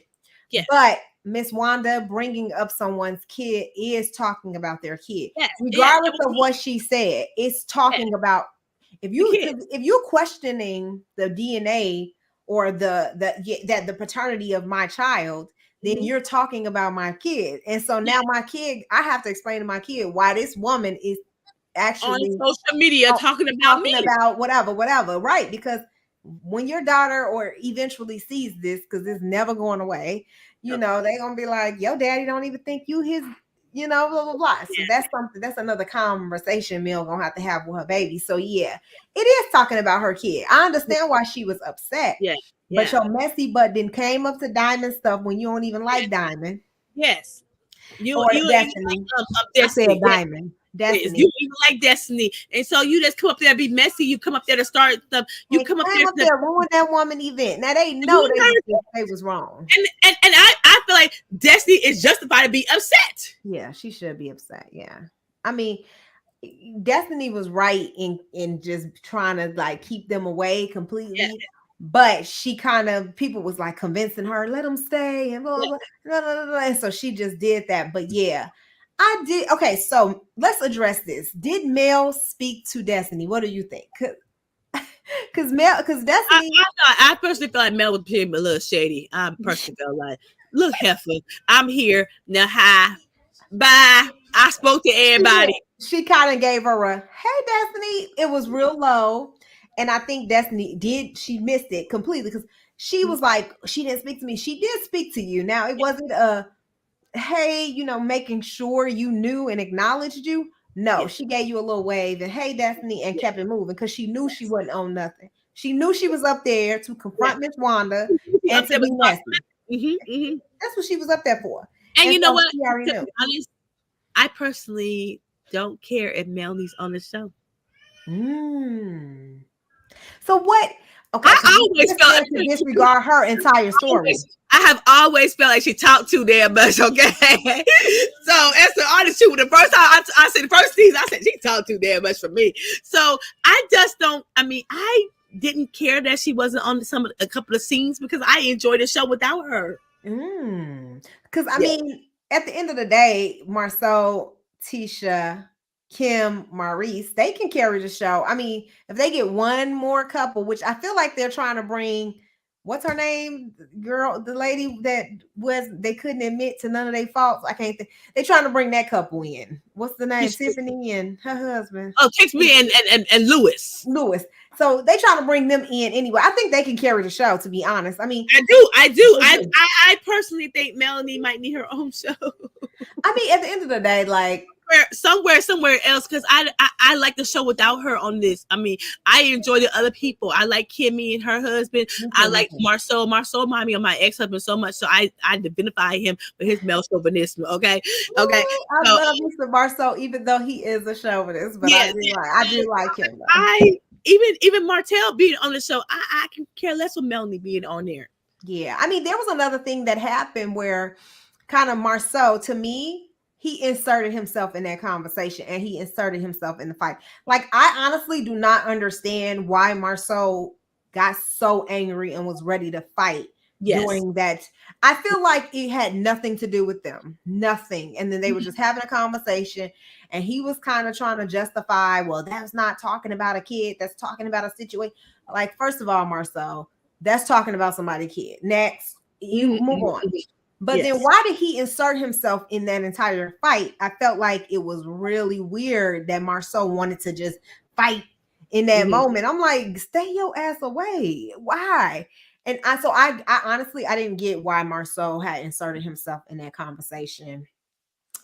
Yes. But Miss Wanda bringing up someone's kid is talking about their kid, regardless of what she said. It's talking about if you're questioning the DNA or the paternity of my child, then you're talking about my kid. And so now my kid, I have to explain to my kid why this woman is actually on social media talking about me, about whatever, right? Because when your daughter or eventually sees this, because it's never going away, they're gonna be like, your daddy don't even think you his, blah blah blah. So that's another conversation Mel gonna have to have with her baby. So yeah, it is talking about her kid. I understand why she was upset. But your messy butt then came up to Diamond stuff when you don't even like Diamond. Yes. You Destiny. I said Diamond. Destiny. You even like Destiny. And so you just come up there and be messy. You come up there to start stuff. You come up there ruin that woman event. Now they know they was wrong. And I feel like Destiny is justified to be upset. Yeah, she should be upset. Yeah. I mean, Destiny was right in just trying to like keep them away completely. Yeah. But she people was like convincing her, let them stay and blah, blah, blah, blah, blah. And so she just did that. But yeah, I did. Okay, so let's address this. Did Mel speak to Destiny? What do you think? because Destiny. I personally feel like Mel was being a little shady. I personally felt like, look, heifer, I'm here now. Hi, bye. I spoke to everybody. She kind of gave her a hey, Destiny. It was real low, and I think Destiny did. She missed it completely because she was like, she didn't speak to me. She did speak to you. Now it wasn't a hey, making sure you knew and acknowledged you. No, Yes. she gave you a little wave and hey, Destiny, and Yes. kept it moving because she knew she wasn't on nothing. She knew she was up there to confront Miss Wanda and Up to there be was messy. That's what she was up there for. And you know So what? she already To knew. be honest, I personally don't care if Melanie's on the show. So what? Okay, I always felt like to disregard her entire story. I have always felt like she talked too damn much. Okay, so as the artist too, the first time I said the first season, I said she talked too damn much for me. So I just don't. I mean, I didn't care that she wasn't on a couple of scenes because I enjoyed the show without her. Because I mean, at the end of the day, Marceau, Tisha, Kim, Maurice, they can carry the show. I mean, if they get one more couple, which I feel like they're trying to bring, what's her name? Girl, the lady that they couldn't admit to none of their faults. I can't think. They're trying to bring that couple in. What's the name? Tiffany and her husband. Oh, text me and Lewis. So they trying to bring them in anyway. I think they can carry the show, to be honest. I mean, I do. I personally think Melanie might need her own show. I mean, at the end of the day, like somewhere else, because I like the show without her on this. I mean, I enjoy the other people. I like Kimmy and her husband. I like Marceau. Marceau remind me of my ex-husband so much, so I identify him with his male chauvinism. Okay. I love Mr. Marceau, even though he is a chauvinist, but I do like him. Though. Even Martell being on the show, I can care less with Melanie being on there. Yeah, I mean, there was another thing that happened where kind of Marceau, to me, he inserted himself in that conversation and he inserted himself in the fight. Like, I honestly do not understand why Marceau got so angry and was ready to fight during that. I feel like it had nothing to do with them, nothing. And then they were just having a conversation and he was kind of trying to justify, well, that's not talking about a kid, that's talking about a situation. Like, first of all, Marceau, that's talking about somebody's kid. Next, you move on. But then why did he insert himself in that entire fight? I felt like it was really weird that Marceau wanted to just fight in that moment. I'm like, stay your ass away. Why? And I honestly, I didn't get why Marceau had inserted himself in that conversation.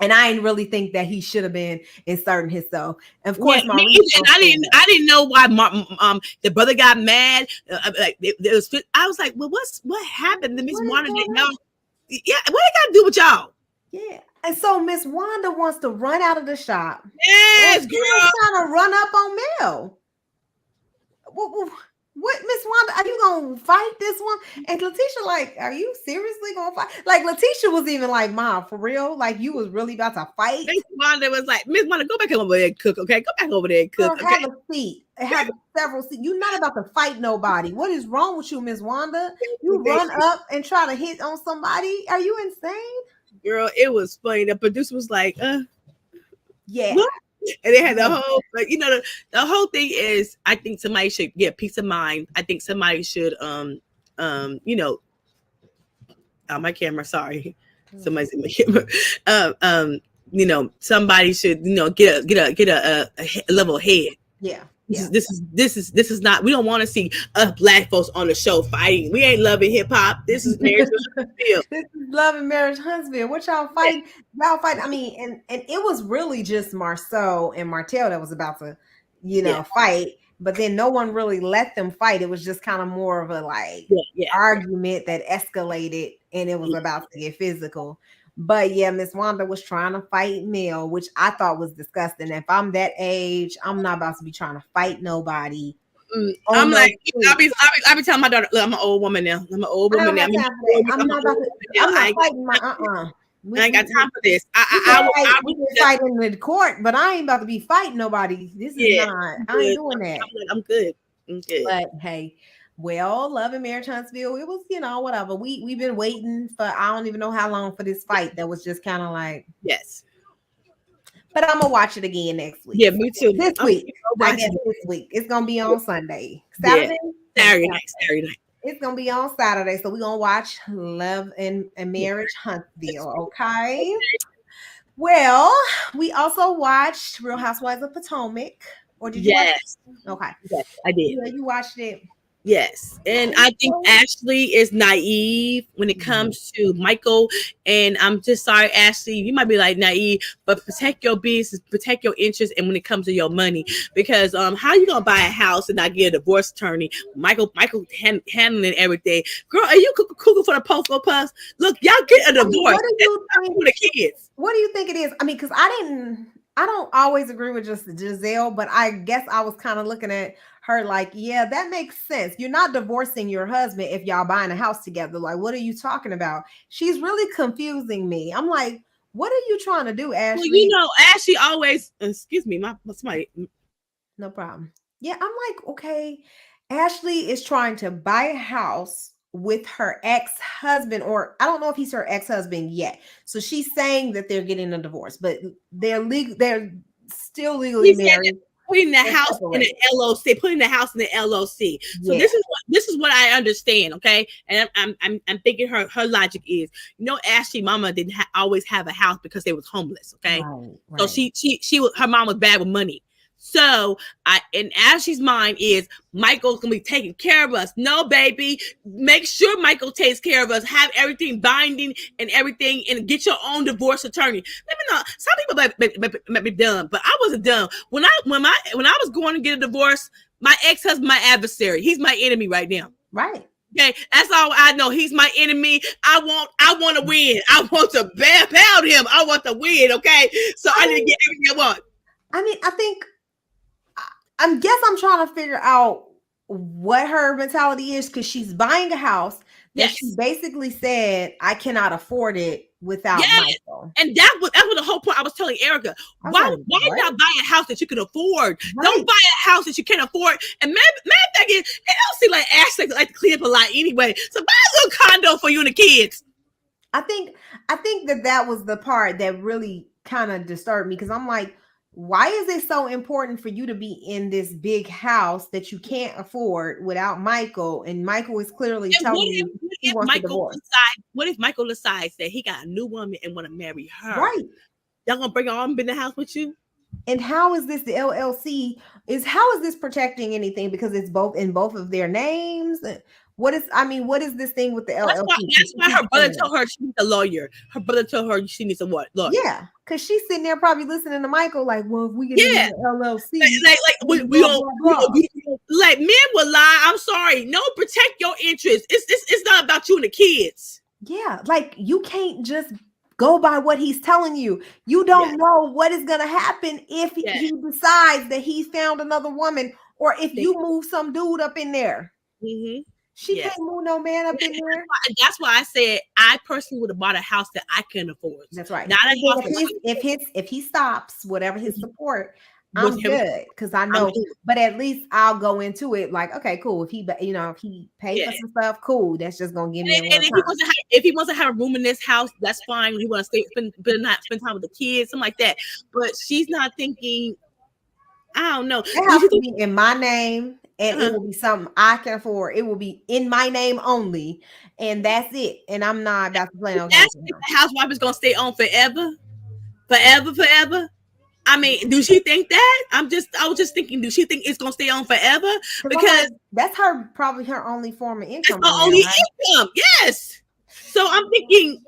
And I didn't really think that he should have been inserting himself. And of course, Maurice, and I didn't know why the brother got mad. I was like, well, what happened to Miss Wanda? Yeah, what they got to do with y'all? Yeah. And so Miss Wanda wants to run out of the shop. Yes, girl. Trying to run up on Mel. What, Miss Wanda, are you gonna fight this one? And Letitia, like, are you seriously gonna fight? Like, Letitia was even like, Mom, for real? Like, you was really about to fight? Miss Wanda was like, Miss Wanda, go back over there and cook, okay? Go back over there and cook. Girl, have a seat. Have several seats. You're not about to fight nobody. What is wrong with you, Miss Wanda? You run up and try to hit on somebody? Are you insane? Girl, it was funny. The producer was like, yeah. What? And they had the whole, like, the whole thing is, I think somebody should get peace of mind. I think somebody should, my camera, sorry. Somebody's in my camera. Somebody should, get a level head. Yeah. This is not, we don't want to see us black folks on the show fighting. We ain't loving hip hop. This is Marriage Huntsville. This is loving Marriage Huntsville. What y'all fighting? Y'all fighting. I mean, and it was really just Marceau and Martell that was about to, fight. But then no one really let them fight. It was just kind of more of a argument that escalated and it was about to get physical. But yeah, Miss Wanda was trying to fight Mel, which I thought was disgusting. If I'm that age, I'm not about to be trying to fight nobody. I'm like, I be telling my daughter, look, I'm an old woman now. I'm an old woman now. I'm not fighting my I ain't got time for this. We can fight in the court, but I ain't about to be fighting nobody. This is not. I ain't doing that. I'm good. But hey. Well, Love and Marriage Huntsville, it was, whatever. We've been waiting for, I don't even know how long for this fight that was just kind of like. Yes. But I'm gonna watch it again next week. Yeah, me too. This week, I guess this week. It's gonna be on Sunday, Saturday, Saturday night. It's gonna be on Saturday, so we're gonna watch Love and Marriage Huntsville. Okay. Well, we also watched Real Housewives of Potomac. Or did you watch it? Okay. Yes, I did. Yeah, you watched it. Yes. And I think Ashley is naive when it comes to Michael. And I'm just sorry, Ashley, you might be like naive, but protect your business, protect your interests, and when it comes to your money. Because how you gonna buy a house and not get a divorce attorney? Michael handling everything. Girl, are you cooking for the Poco Puffs? Look, y'all get a divorce. What do you think for the kids? What do you think it is? I mean, because I don't always agree with just Giselle, but I guess I was kind of looking at her like, yeah, that makes sense. You're not divorcing your husband if y'all buying a house together. Like, what are you talking about? She's really confusing me. I'm like, what are you trying to do, Ashley? Well, you know, Ashley always, excuse me, somebody. No problem. Yeah, I'm like, okay, Ashley is trying to buy a house with her ex-husband, or I don't know if he's her ex-husband yet. So she's saying that they're getting a divorce, but they're still legally married. Putting the house in the LLC, putting the house in the LLC. So this is what I understand, okay? And I'm thinking her logic is, you know, Ashley mama didn't always have a house because they was homeless, okay? Right. So her mom was bad with money. So in Ashley's mind is Michael's gonna be taking care of us. No, baby, make sure Michael takes care of us. Have everything binding and everything, and get your own divorce attorney. Let me know. Some people might be dumb, but I wasn't dumb. When I was going to get a divorce, my ex-husband, my adversary, he's my enemy right now. Right. Okay, that's all I know. He's my enemy. I want to win. I want to pound him. I want to win. Okay, so I need to get everything I want. I mean, I guess I'm trying to figure out what her mentality is, because she's buying a house that she basically said, I cannot afford it without Michael. And that was the whole point I was telling Erica. Why not buy a house that you can afford? Right. Don't buy a house that you can't afford. And matter of fact, it don't seem like Ashley like to clean up a lot anyway. So buy a little condo for you and the kids. I think that was the part that really kind of disturbed me, because I'm like, why is it so important for you to be in this big house that you can't afford without Michael? And Michael is clearly telling you he wants a divorce. What if Michael decides that he got a new woman and want to marry her? Right. Y'all gonna bring her on in the house with you? And how is this the LLC? How is this protecting anything? Because it's in both of their names. What is this thing with the LLC? That's why her brother told her she needs a lawyer. Her brother told her she needs a what? Lawyer. Yeah, because she's sitting there probably listening to Michael like, well, if we get into the LLC, we don't like men will lie. I'm sorry. No, protect your interests. It's not about you and the kids. Yeah, like you can't just go by what he's telling you. You don't know what is going to happen if he decides that he found another woman, or if you move some dude up in there. Mm-hmm. She can't move no man up in there. That's why I said I personally would have bought a house that I can afford. That's right. Not a house. If he stops whatever his support, I'm good, because I know. But at least I'll go into it like, okay, cool. If he pays for some stuff, cool. That's just gonna give me. And if he wants to have a room in this house, that's fine. He wants to spend time with the kids, something like that. But she's not thinking. I don't know. It has to be in my name. And it will be something I can afford. It will be in my name only, and that's it. And I'm not about to play on. The housewife is gonna stay on forever. I mean, do she think that? I was just thinking, do she think it's gonna stay on forever? Because that's probably her only form of income. It's her only income, yes. So I'm thinking,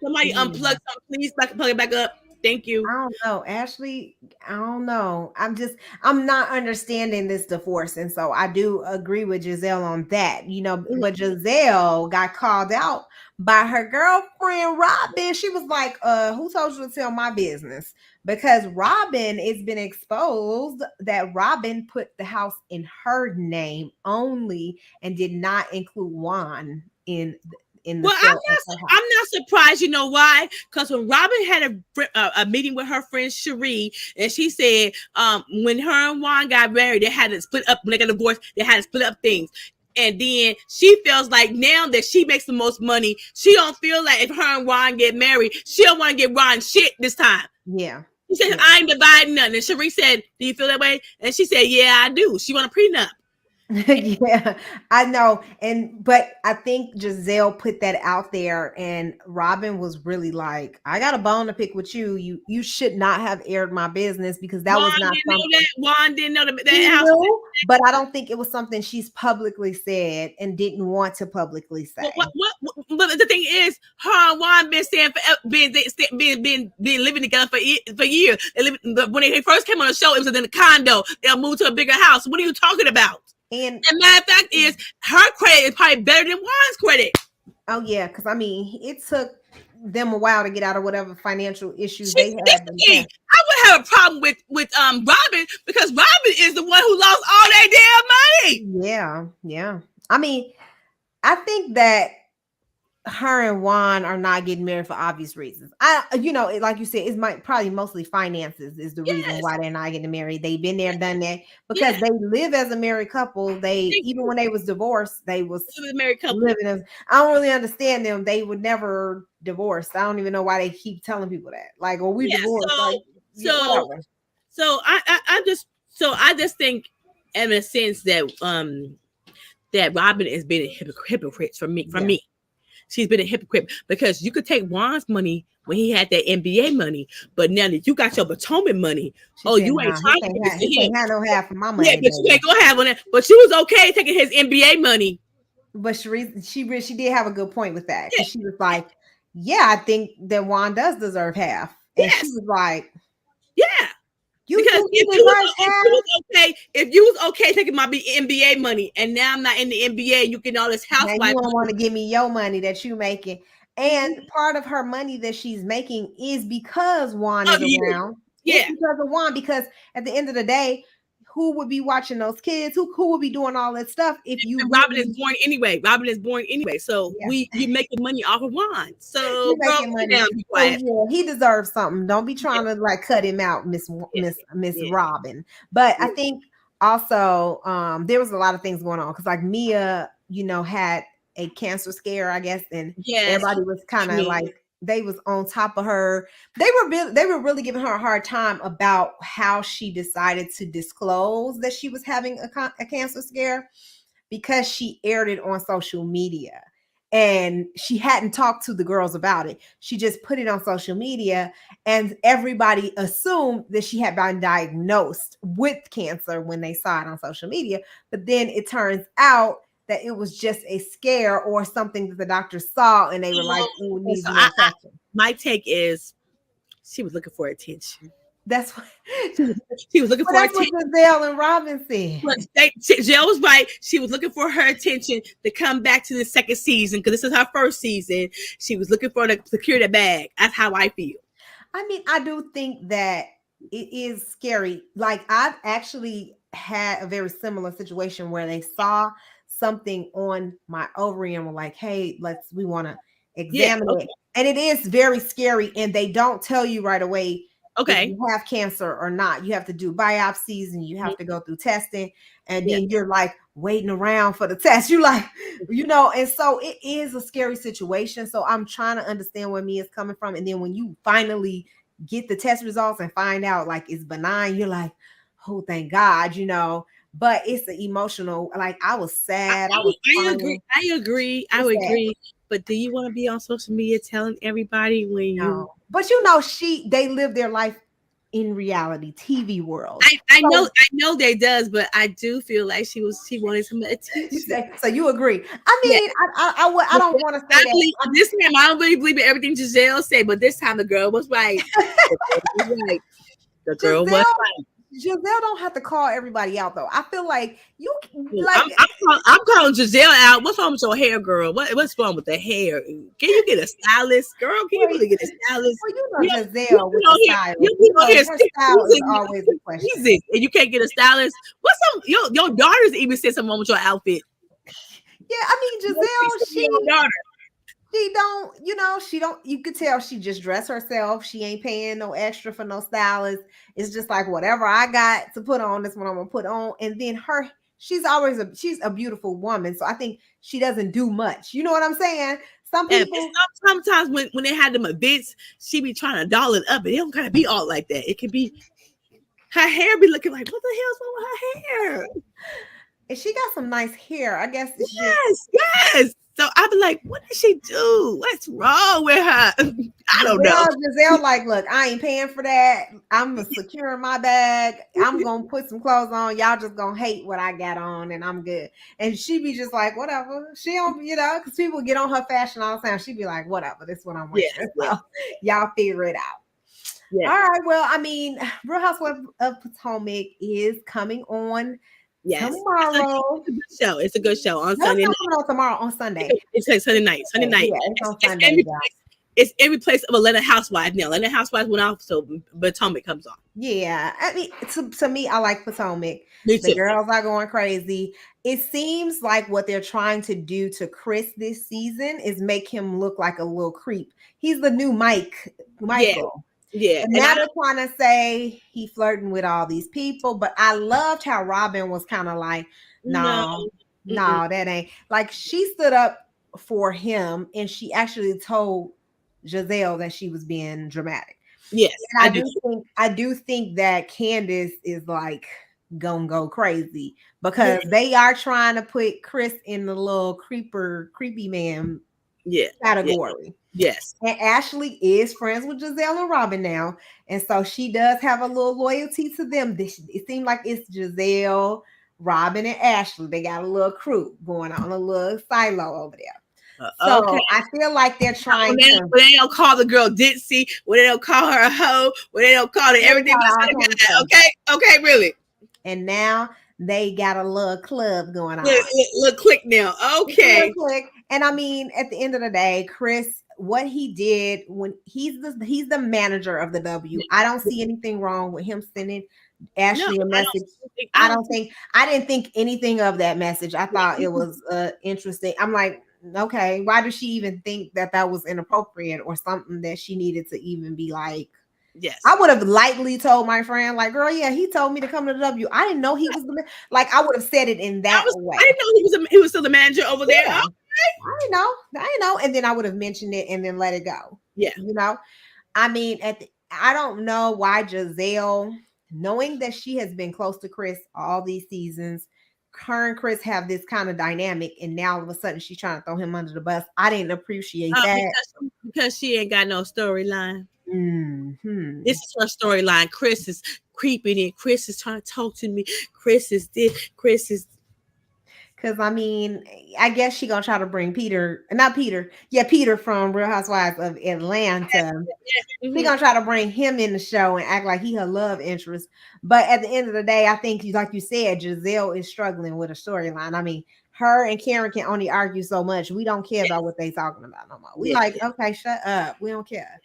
somebody unplug something, please, plug it back up. Thank you. I don't know, Ashley. I don't know. I'm not understanding this divorce. And so I do agree with Giselle on that, but Giselle got called out by her girlfriend, Robin. She was like, who told you to tell my business? Because Robin, it's been exposed that Robin put the house in her name only and did not include Juan in the I'm not surprised. You know why? Because when Robin had a meeting with her friend Cherie, and she said when her and Juan got married, they had to split up. When they got divorced, they had to split up things. And then she feels like now that she makes the most money, she don't feel like if her and Juan get married, she don't want to get Juan shit this time. Yeah. She said, I ain't dividing nothing. And Cherie said, do you feel that way? And she said, yeah, I do. She want a prenup. Yeah, I know. But I think Giselle put that out there, and Robin was really like, I got a bone to pick with you. You should not have aired my business, because that was not something. Juan didn't know that She house. knew, but I don't think it was something she's publicly said and didn't want to publicly say. But the thing is, her and Juan been saying been living together for years. When they first came on the show, it was in a condo. They'll move to a bigger house. What are you talking about? And matter of fact is, her credit is probably better than Juan's credit. Oh yeah, because I mean, it took them a while to get out of whatever financial issues they had. I would have a problem with Robin, because Robin is the one who lost all that damn money. Yeah. I mean, I think that her and Juan are not getting married for obvious reasons. Like you said, it's probably mostly finances is the reason why they're not getting married. They've been there, done that, because they live as a married couple. Even when they was divorced, they was a married couple. Living as, I don't really understand them. They would never divorce. I don't even know why they keep telling people that. Like, well, we divorced. I just think, in a sense, that that Robin has been a hypocrite for me. She's been a hypocrite, because you could take Juan's money when he had that NBA money, but now that you got your Potomac money, you ain't trying to. He ain't had no half of my money. Yeah, but you ain't gonna have on it. But she was okay taking his NBA money. But she did have a good point with that. Yeah. She was like, "Yeah, I think that Juan does deserve half," and she was like, "Yeah." If you was okay taking my NBA money, and now I'm not in the NBA, you get all this housewife. Now you don't want to give me your money that you making, and part of her money that she's making is because Juan is around. Yeah, it's because of Juan. Because at the end of the day, who would be watching those kids? Who would be doing all that stuff if you? Robin is born anyway. So you're making money off of Juan. So he deserves something. Don't be trying to like cut him out, Miss Robin. But I think also there was a lot of things going on, because like Mia, had a cancer scare, I guess, and everybody was kind of like, they was on top of her. They were really giving her a hard time about how she decided to disclose that she was having a cancer scare, because she aired it on social media, and she hadn't talked to the girls about it. She just put it on social media, and everybody assumed that she had been diagnosed with cancer when they saw it on social media. But then it turns out that it was just a scare or something that the doctor saw, and they were like, "Ooh, needs more attention." My take is, she was looking for attention. That's what she was looking for. That's what Giselle and Robin said. Giselle was right. She was looking for her attention to come back to the second season, because this is her first season. She was looking for to secure the bag. That's how I feel. I mean, I do think that it is scary. Like, I've actually had a very similar situation where they saw something on my ovary and were like, "Hey, we want to examine it." And it is very scary, and they don't tell you right away if you have cancer or not. You have to do biopsies, and you have to go through testing, and then you're like waiting around for the test. You're like, and so it is a scary situation. So I'm trying to understand where Mia's coming from. And then when you finally get the test results and find out like it's benign, you're like, "Oh, thank God," But it's an emotional, like, I was sad. I agree. But do you want to be on social media telling everybody when you? But they live their life in reality TV world. I know they does, but I do feel like she wanted some attention. So you agree? I mean, I don't want to say that. This time I don't really believe in everything Giselle said, but this time the girl was right. The girl was right. Giselle don't have to call everybody out though. I feel like I'm calling Giselle out. What's wrong with your hair, girl? What's wrong with the hair? Can you get a stylist, girl? Can you really get a stylist? Well, Giselle with the stylist. Her style is always a question. And you can't get a stylist. What's some your daughters even said something wrong with your outfit? Yeah, I mean, Giselle, she don't, you could tell she just dressed herself. She ain't paying no extra for no stylist. It's just like, whatever I got to put on, this one I'm gonna put on. And then she's a beautiful woman. So I think she doesn't do much. You know what I'm saying? Some people sometimes when they had them events, she be trying to doll it up, and it don't gotta be all like that. It can be her hair be looking like, what the hell's wrong with her hair? and she got some nice hair. I guess it's yes. So I be like, what did she do? What's wrong with her? I don't know. Giselle, like, look, I ain't paying for that. I'm securing my bag. I'm gonna put some clothes on. Y'all just gonna hate what I got on, and I'm good. And she be just like, whatever. She don't, because people get on her fashion all the time. She be like, whatever. This is what I'm wearing. So y'all figure it out. Yeah. All right. Well, I mean, Real Housewives of Potomac is coming on. Yes. Tomorrow. It's a good show on Sunday night. Tomorrow on Sunday. It's like Sunday night. Sunday night. Yeah, it's on Sunday. It's every place of Atlanta Housewives now. Atlanta Housewives went off, so Potomac comes on. Yeah. I mean, to me, I like Potomac. Me too. The girls are going crazy. It seems like what they're trying to do to Chris this season is make him look like a little creep. He's the new Michael. Yeah. And now they're trying to say he flirting with all these people, but I loved how Robin was kind of like, no, that ain't. Like, she stood up for him, and she actually told Giselle that she was being dramatic. Yes, and I do think that Candace is like gonna go crazy because they are trying to put Chris in the little creepy man category. Yes. And Ashley is friends with Giselle and Robin now. And so she does have a little loyalty to them. It seemed like it's Giselle, Robin, and Ashley. They got a little crew going on, a little silo over there. So I feel like they're trying when they don't call the girl Ditzy, when they don't call her a hoe, when they don't call her everything. Okay, really. And now they got a little club going on. Little click now. Okay. And I mean, at the end of the day, Chris, what he did when he's the manager of the W. I don't see anything wrong with him sending Ashley a message. I didn't think anything of that message. I thought it was interesting. I'm like, okay, why does she even think that was inappropriate or something that she needed to even be like? Yes, I would have lightly told my friend, like, girl, yeah, he told me to come to the W. I didn't know he was like, I would have said it in that way. I didn't know he was still the manager over there. Yeah. I know. And then I would have mentioned it and then let it go. Yeah. I mean, I don't know why Giselle, knowing that she has been close to Chris all these seasons, her and Chris have this kind of dynamic, and now all of a sudden she's trying to throw him under the bus. I didn't appreciate that. Because she ain't got no storyline. Mm-hmm. This is her storyline. Chris is creeping in. Chris is trying to talk to me. Chris is this. Chris is. Because, I mean, I guess she going to try to bring Peter from Real Housewives of Atlanta. Mm-hmm. She going to try to bring him in the show and act like he her love interest. But at the end of the day, I think, like you said, Giselle is struggling with a storyline. I mean, her and Karen can only argue so much. We don't care about what they talking about no more. We okay, shut up. We don't care.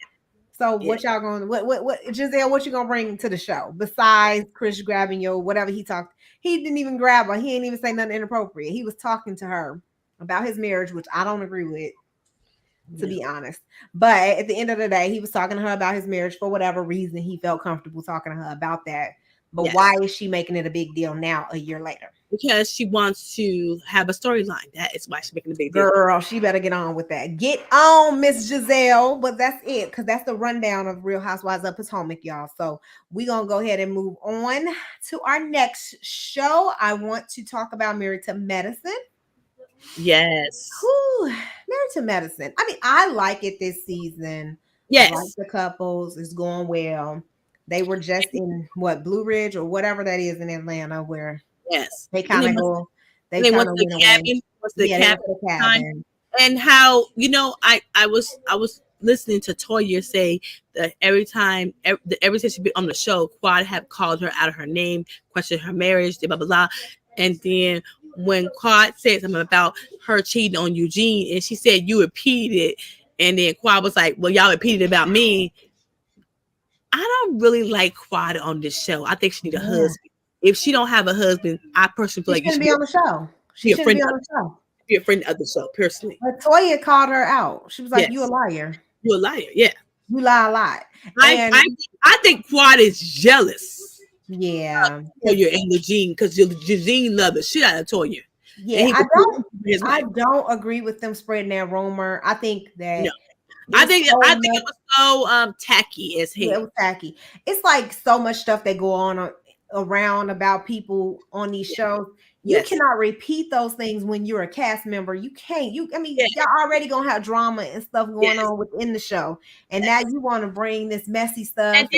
So what y'all going? What Giselle? What you gonna bring to the show besides Chris grabbing your whatever he talked? He didn't even grab her. He didn't even say nothing inappropriate. He was talking to her about his marriage, which I don't agree with, to be honest. But at the end of the day, he was talking to her about his marriage for whatever reason. He felt comfortable talking to her about that. But why is she making it a big deal now, a year later? Because she wants to have a storyline. That is why she's making a big deal. Girl, she better get on with that. Get on, Miss Giselle. But that's it, because that's the rundown of Real Housewives of Potomac, y'all. So we're going to go ahead and move on to our next show. I want to talk about Married to Medicine. Yes. Whew, Married to Medicine. I mean, I like it this season. Yes. I like the couples. It's going well. They were just in Blue Ridge or whatever that is in Atlanta, where they kind of go. They went to the cabin. The cabin. And how I was listening to Toya say that every time she'd be on the show, Quad have called her out of her name, questioned her marriage, blah blah blah, and then when Quad said something about her cheating on Eugene, and she said you repeated it, and then Quad was like, well, y'all repeated about me. I don't really like Quad on this show. I think she need a husband. If she don't have a husband, I personally feel like she shouldn't be on the show. She shouldn't be on the show. Be a friend of the show, personally. But Toya called her out. She was like, "You a liar. You a liar. Yeah, you lie a lot." I think Quad is jealous. Yeah, Toya and Eugene, because Eugene loved the shit out of Toya. Yeah, his I wife. don't agree with them spreading that rumor. I think that No, I think so I think it was so tacky as yeah, it hell. was tacky. It's like so much stuff that go on around about people on these shows. You Yes, cannot repeat those things when you're a cast member. You can't. I mean, yes, y'all already gonna have drama and stuff going yes. on within the show, and now Yes. you want to bring this messy And stuff.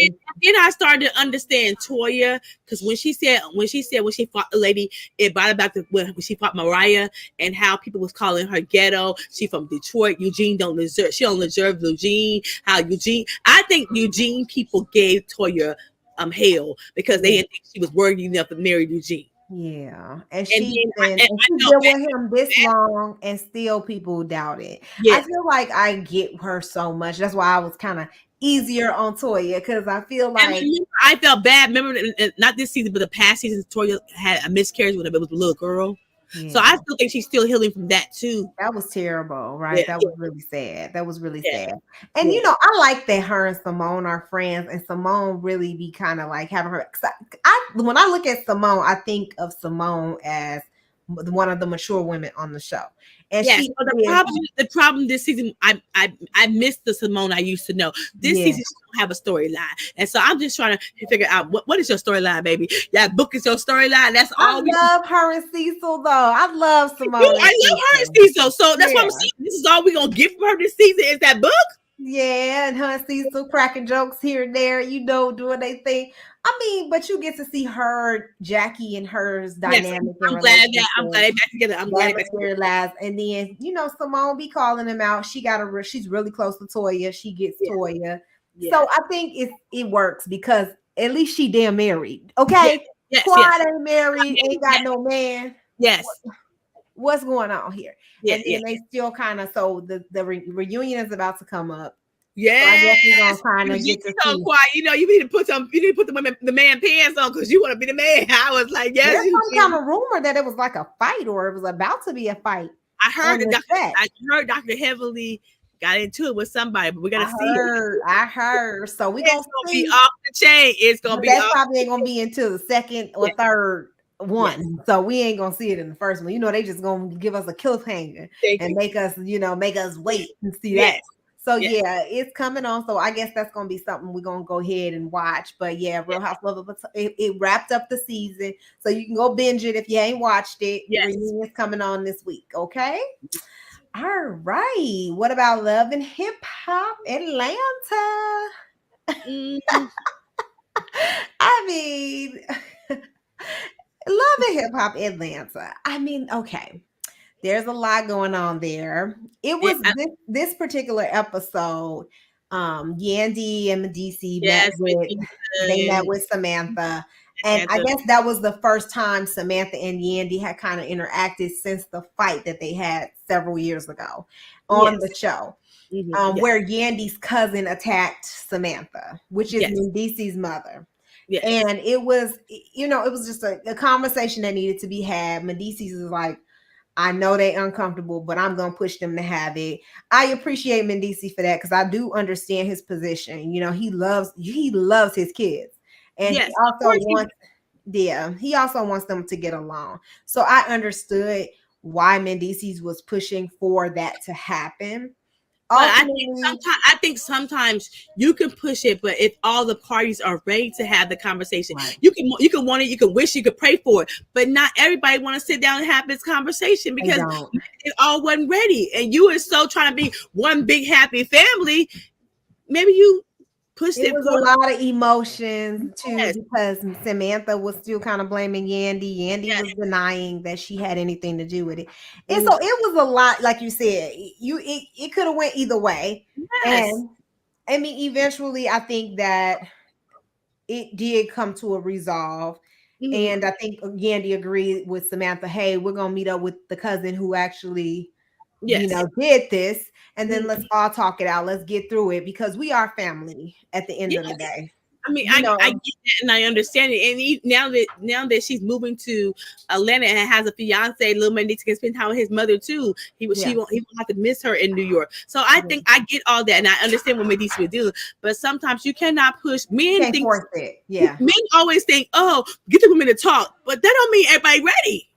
then I started to understand Toya because when she fought the lady, it brought it back to when she fought Mariah and how people was calling her ghetto. She from Detroit. Eugene don't deserve. She don't deserve Eugene. How Eugene? I think Eugene people gave Toya hell because they Yeah. didn't think she was worthy enough to marry Eugene. Yeah, and And she's then been I and she's felt been bad. with him this long, and still people doubt it. I Yes. feel like I get her so much. That's why I was kind of easier on Toya because I feel And like remember, I felt bad. Remember, not this season, but the past season, Toya had a miscarriage with a little girl. So yeah, I still think she's still healing from that too. that was terrible, right? Yeah, That was really sad. That was really yeah, sad. And yeah. I like that her and Simone are friends, and Simone really be kind of like having her. 'Cause when I look at Simone, I think of Simone as one of the mature women on the show, and Yes, she but is. the problem this season, I missed the Simone I used to know. This Yeah. season she don't have a storyline, and so I'm just trying to figure out what is your storyline, baby. That book is your storyline. That's I all we. love her and Cecil though. I love You, Simone and I love her and Cecil. Cecil, so that's why I'm Yeah. saying this is all we gonna get from her this season is that book. Yeah, and her and Cecil cracking jokes here and there, doing their thing. I mean, but you get to see her, Jackie, and hers Yes, dynamic and I'm glad that they're relationship back together. I'm glad that they're back together. materialized. And then, Simone be calling him out. She's really close to Toya. She gets Yeah, Toya. yeah, So I think it works because at least she damn married. yeah, Okay. yes, Quad yes, ain't married, ain't got yes, no man. yes, What's going on here? yeah, And yeah. then they still kind of so the reunion is about to come up. So I Yes, guess we're gonna kind of you get to so see. quiet. You need to put the man pants on because you want to be the man. I was like, yes, There's you some did. kind of rumor that it was like a fight or it was about to be a fight I heard on that the set. I heard Dr. Heavily got into it with somebody, but we gotta see it. I heard. So we gonna It's gonna be see, off the chain. It's gonna but be that off. probably ain't gonna be until the second or Yes, third yes. one. So we ain't gonna see it in the first one. They just gonna give us a cliffhanger Thank and you. make us wait and see Yes, that. So yes, yeah, it's coming on. So I guess that's gonna be something we're gonna go ahead and watch. But yeah, Real yes, Housewives of it wrapped up the season, so you can go binge it if you ain't watched it. The yes. reunion's coming on this week. Okay. All right. What about Love and Hip Hop Atlanta? Mm, I mean, Love and Hip Hop Atlanta. I mean, okay. There's a lot going on there. It was this particular episode. Yandy and Medici yes, they met with Samantha. And I Samantha. guess that was the first time Samantha and Yandy had kind of interacted since the fight that they had several years ago on Yes. the show. Yes. Where Yandy's cousin attacked Samantha, which is Yes. Medici's mother. Yes. And it was just a conversation that needed to be had. Medici's is like, I know they uncomfortable, but I'm gonna push them to have it. I appreciate Medici for that because I do understand his position. He loves his kids, and Yes. he also wants them to get along. So I understood why Medici's was pushing for that to happen. But Ultimately, I think sometimes you can push it, but if all the parties are ready to have the conversation, right. you can want it, you can wish, you could pray for it, but not everybody want to sit down and have this conversation because it all wasn't ready, and you are so trying to be one big happy family. Maybe you pushed it. It was a lot of emotions too, Yes. because Samantha was still kind of blaming Yandy. Yandy Yes. was denying that she had anything to do with it, and so it was a lot. Like you said, it could have went either way. Yes. And I mean, eventually, I think that it did come to a resolve. And I think Yandy agreed with Samantha. Hey, we're gonna meet up with the cousin who actually, did this, and then let's all talk it out. Let's get through it because we are family at the end of the day. I mean, I get that and I understand it. And now that she's moving to Atlanta and has a fiance, Lil Mandy can spend time with his mother too. He won't have to miss her in New York. So I think I get all that, and I understand what Medici would do. But sometimes you cannot push. Men think force it. Yeah. Men always think, oh, get the women to talk, but that don't mean everybody ready.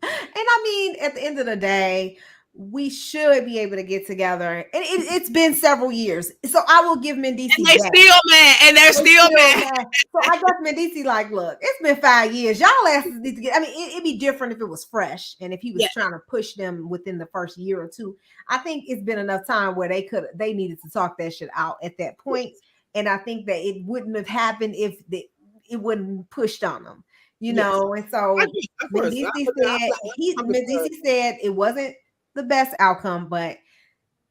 I mean, at the end of the day, we should be able to get together. And it's been several years. So I will give Mendici And they that. still mad. And they're They still still mad. mad. So I guess Mendici like, look, it's been 5 years. Y'all asses need to get. I mean, it'd be different if it was fresh and if he was Yeah. trying to push them within the first year or two. I think it's been enough time where they needed to talk that shit out at that point. And I think that it wouldn't have happened if it wouldn't pushed on them, you Yes. know. And so Of course. Mendici said it wasn't the best outcome, but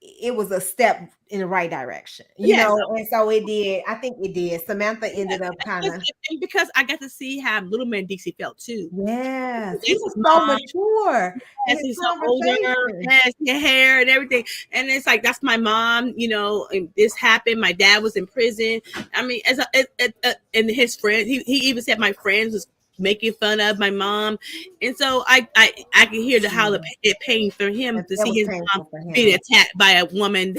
it was a step in the right direction, you Yes. know. And so it did. I think it did. Samantha ended up kind of, And because I got to see how little man Dixie felt too. yes, he This was is so mom. mature in Yes, his he's so older, conversation. has your hair and everything. And it's like, that's my mom, you know, and this happened. My dad was in prison. I mean, and his friend, he even said my friends was making fun of my mom. And so I can hear how it pain for him to That see was his mom painful for being him. attacked by a woman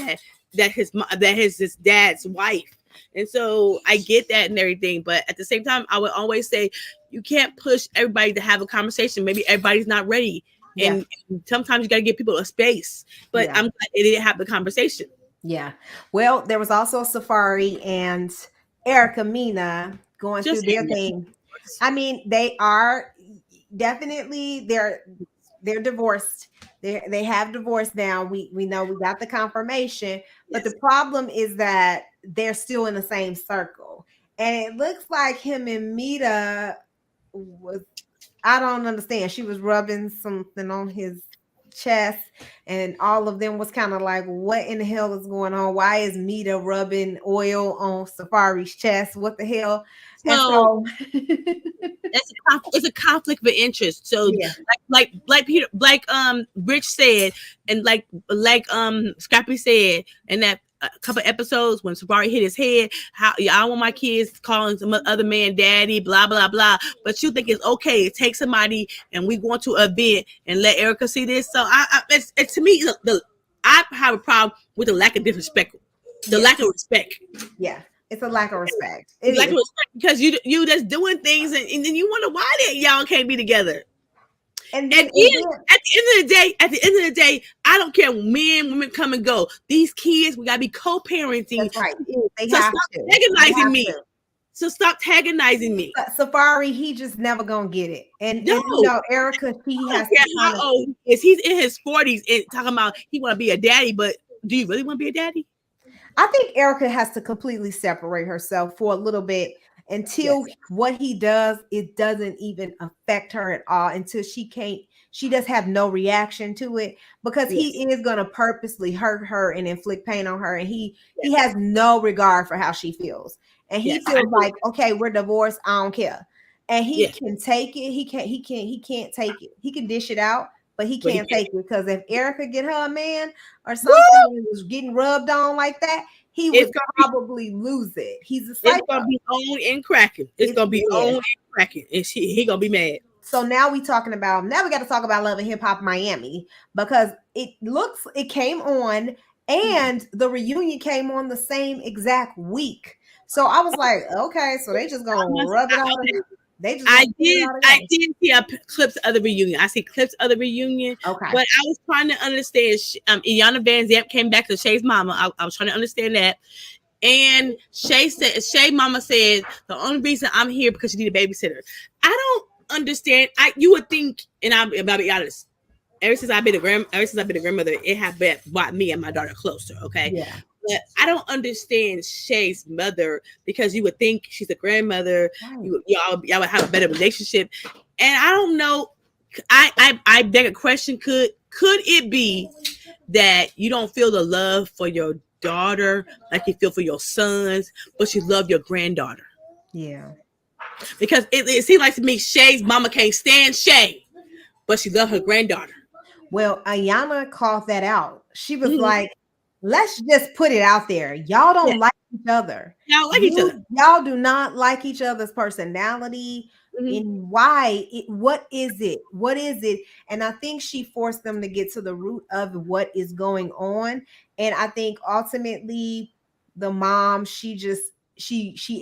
that his dad's wife. And so I get that and everything, but at the same time, I would always say you can't push everybody to have a conversation. Maybe everybody's not ready, and sometimes you got to give people a space. But I'm glad they didn't have the conversation. Yeah. Well, there was also Safari and Erica Mina going through their thing. I mean, they are definitely they're divorced. They have divorced now. We know we got the confirmation, but the problem is that they're still in the same circle. And it looks like him and Mita was, I don't understand. She was rubbing something on his chest, and all of them was kind of like, what in the hell is going on? Why is Mita rubbing oil on Safari's chest? What the hell? And so it's a conflict of interest. So like Peter, Rich said, and like Scrappy said, and that a couple episodes when Safari hit his head, how I want my kids calling some other man daddy, blah blah blah. But you think it's okay to take somebody and we going to an event and let Erica see this? So it's to me I have a problem with the lack of disrespect, lack of respect. Yeah. It's a lack of respect. It's lack of respect because you just doing things and then you wonder why that y'all can't be together. And then, at the end of the day, I don't care. Men, women come and go. These kids, we gotta be co-parenting. That's right. They so have stop to. antagonizing me. So stop antagonizing me. Safari, he just never gonna get it. And you know, Erica, he has to how old he is. He's in his 40s and talking about he want to be a daddy, but do you really want to be a daddy? I think Erica has to completely separate herself for a little bit until what he does, it doesn't even affect her at all, until she does have no reaction to it, because he is going to purposely hurt her and inflict pain on her. And he has no regard for how she feels. And he feels like, okay, we're divorced. I don't care. And he can take it. He can't take it. He can dish it out, but he can't take it, because if Erica get her a man or something and was getting rubbed on like that, he would probably lose it. He's a psycho. It's gonna be on and cracking. It's gonna be on and cracking, and he gonna be mad. So now we got to talk about Love and Hip Hop Miami, because it came on and the reunion came on the same exact week. So I was like, okay, so they just gonna rub it on. I did see clips of the reunion. I see clips of the reunion. Okay. But I was trying to understand. Iyanla Van Zant came back to Shay's mama. I was trying to understand that. And Shay mama said, the only reason I'm here because you need a babysitter. I don't understand. You would think, and I'll be honest, ever since I've been a grandmother, it has brought me and my daughter closer. Okay. Yeah. But I don't understand Shay's mother, because you would think she's a grandmother. Right. Y'all would have a better relationship. And I don't know. I beg a question. Could it be that you don't feel the love for your daughter like you feel for your sons, but you love your granddaughter? Yeah. Because it seems like to me, Shay's mama can't stand Shay, but she loves her granddaughter. Well, Iyanla called that out. She was like, let's just put it out there. Y'all don't like each other. Y'all like each other. Y'all do not like each other's personality. And why? What is it? What is it? And I think she forced them to get to the root of what is going on. And I think ultimately the mom, she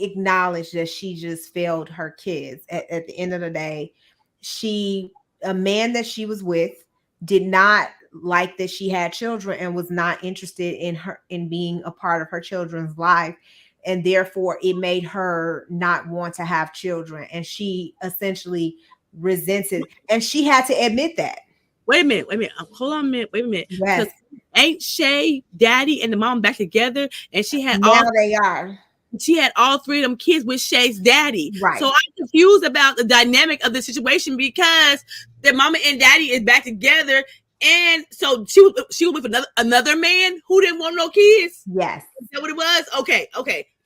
acknowledged that she just failed her kids. At the end of the day, she a man that she was with did not like that she had children and was not interested in being a part of her children's life, and therefore it made her not want to have children, and she essentially resented, and she had to admit that. Wait a minute. Hold on a minute. Wait a minute. Yes. Ain't Shay, daddy, and the mom back together? And she had they are. She had all three of them kids with Shay's daddy. Right. So I'm confused about the dynamic of the situation because their mama and daddy is back together. And so she was with another man who didn't want no kids. Yes. Is that what it was? Okay.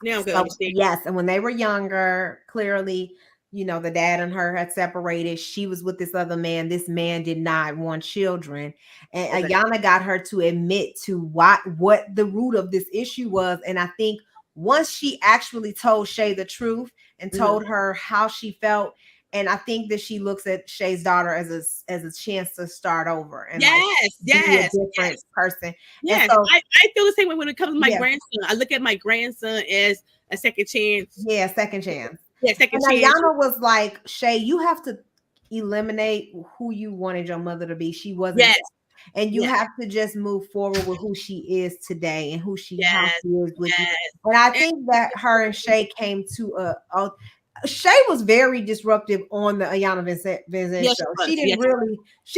Now I'm gonna understand. Yes, and when they were younger, clearly, the dad and her had separated. She was with this other man. This man did not want children. And Ayana got her to admit to what the root of this issue was. And I think once she actually told Shay the truth and told her how she felt, and I think that she looks at Shay's daughter as a chance to start over and be a different person. Yes, so, I feel the same way when it comes to my grandson. I look at my grandson as a second chance. Yeah, second chance. Yeah, second chance. Ayana was like, Shay, you have to eliminate who you wanted your mother to be. She wasn't. Yes. And you have to just move forward with who she is today and how she is with you. And I think that her and Shay came to Shay was very disruptive on the Ayana Vincent show. She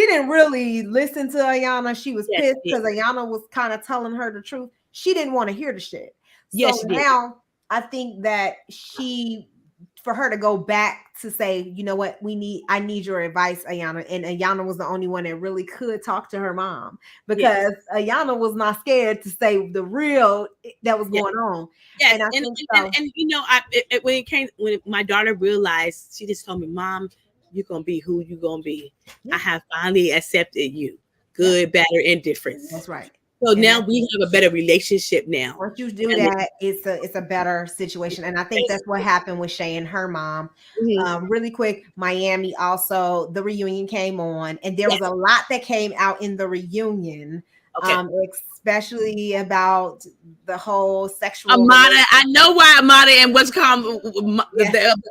didn't really listen to Ayana. She was pissed because Ayana was kind of telling her the truth. She didn't want to hear the shit. So now I think that for her to go back to say, you know what, I need your advice, Ayana. And Ayana was the only one that really could talk to her mom because Ayana was not scared to say the real that was going on. Yes. And when my daughter realized, she just told me, Mom, you're going to be who you're going to be. I have finally accepted you. Good, bad, or indifference. That's right. So now we have a better relationship now. Once you do that, it's a better situation. And I think that's what happened with Shay and her mom. Really quick, Miami also, the reunion came on, and there was a lot that came out in the reunion, especially about the whole sexual. Amada, I know why Amada and what's called. I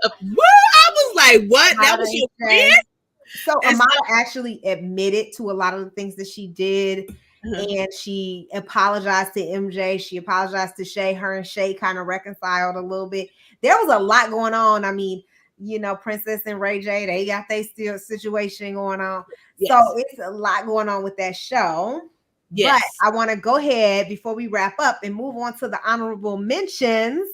was like, what? That was your friend? So Amada actually admitted to a lot of the things that she did. And she apologized to MJ. She apologized to Shay. Her and Shay kind of reconciled a little bit. There was a lot going on. I mean, Princess and Ray J, they got their still situation going on. Yes. So it's a lot going on with that show. Yes. But I want to go ahead before we wrap up and move on to the honorable mentions.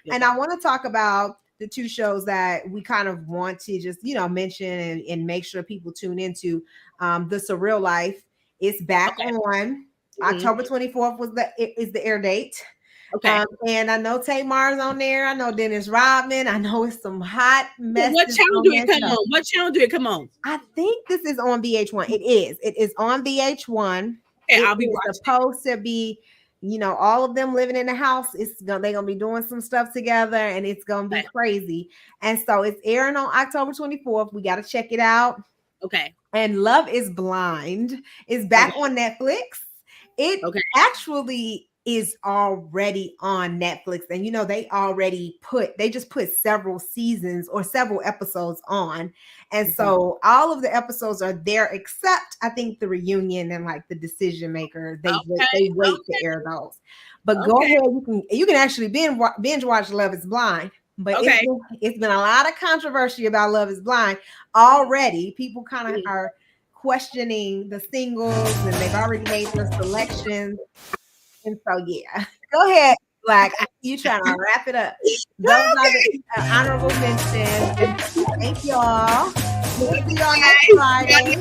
Yes. And I want to talk about the two shows that we kind of want to just, mention and make sure people tune into. The Surreal Life. It's back on October 24th is the air date. Okay. And I know Tate Mars on there. I know Dennis Rodman. I know it's some hot mess. What channel do it come on? What channel do it come on? I think this is on VH1. It is. It is on VH1. Okay, I'll be watching. Supposed to be, all of them living in the house. They're gonna be doing some stuff together, and it's gonna be crazy. And so it's airing on October 24th. We got to check it out. Okay. And Love is Blind is back on Netflix. It actually is already on Netflix. And they just put several seasons or several episodes on. And so all of the episodes are there except I think the reunion and like the Decision Maker. They wait to air those. But go ahead, you can actually binge watch Love is Blind. But it's been a lot of controversy about Love is Blind already. People kind of are questioning the singles, and they've already made their selections. And so, go ahead, Black. You trying to wrap it up. Those are the honorable mentions. Thank y'all. We'll see y'all next Friday.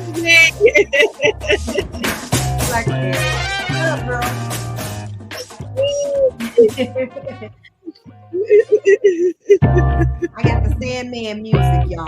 Black, what up, girl? I got the Sandman music, y'all.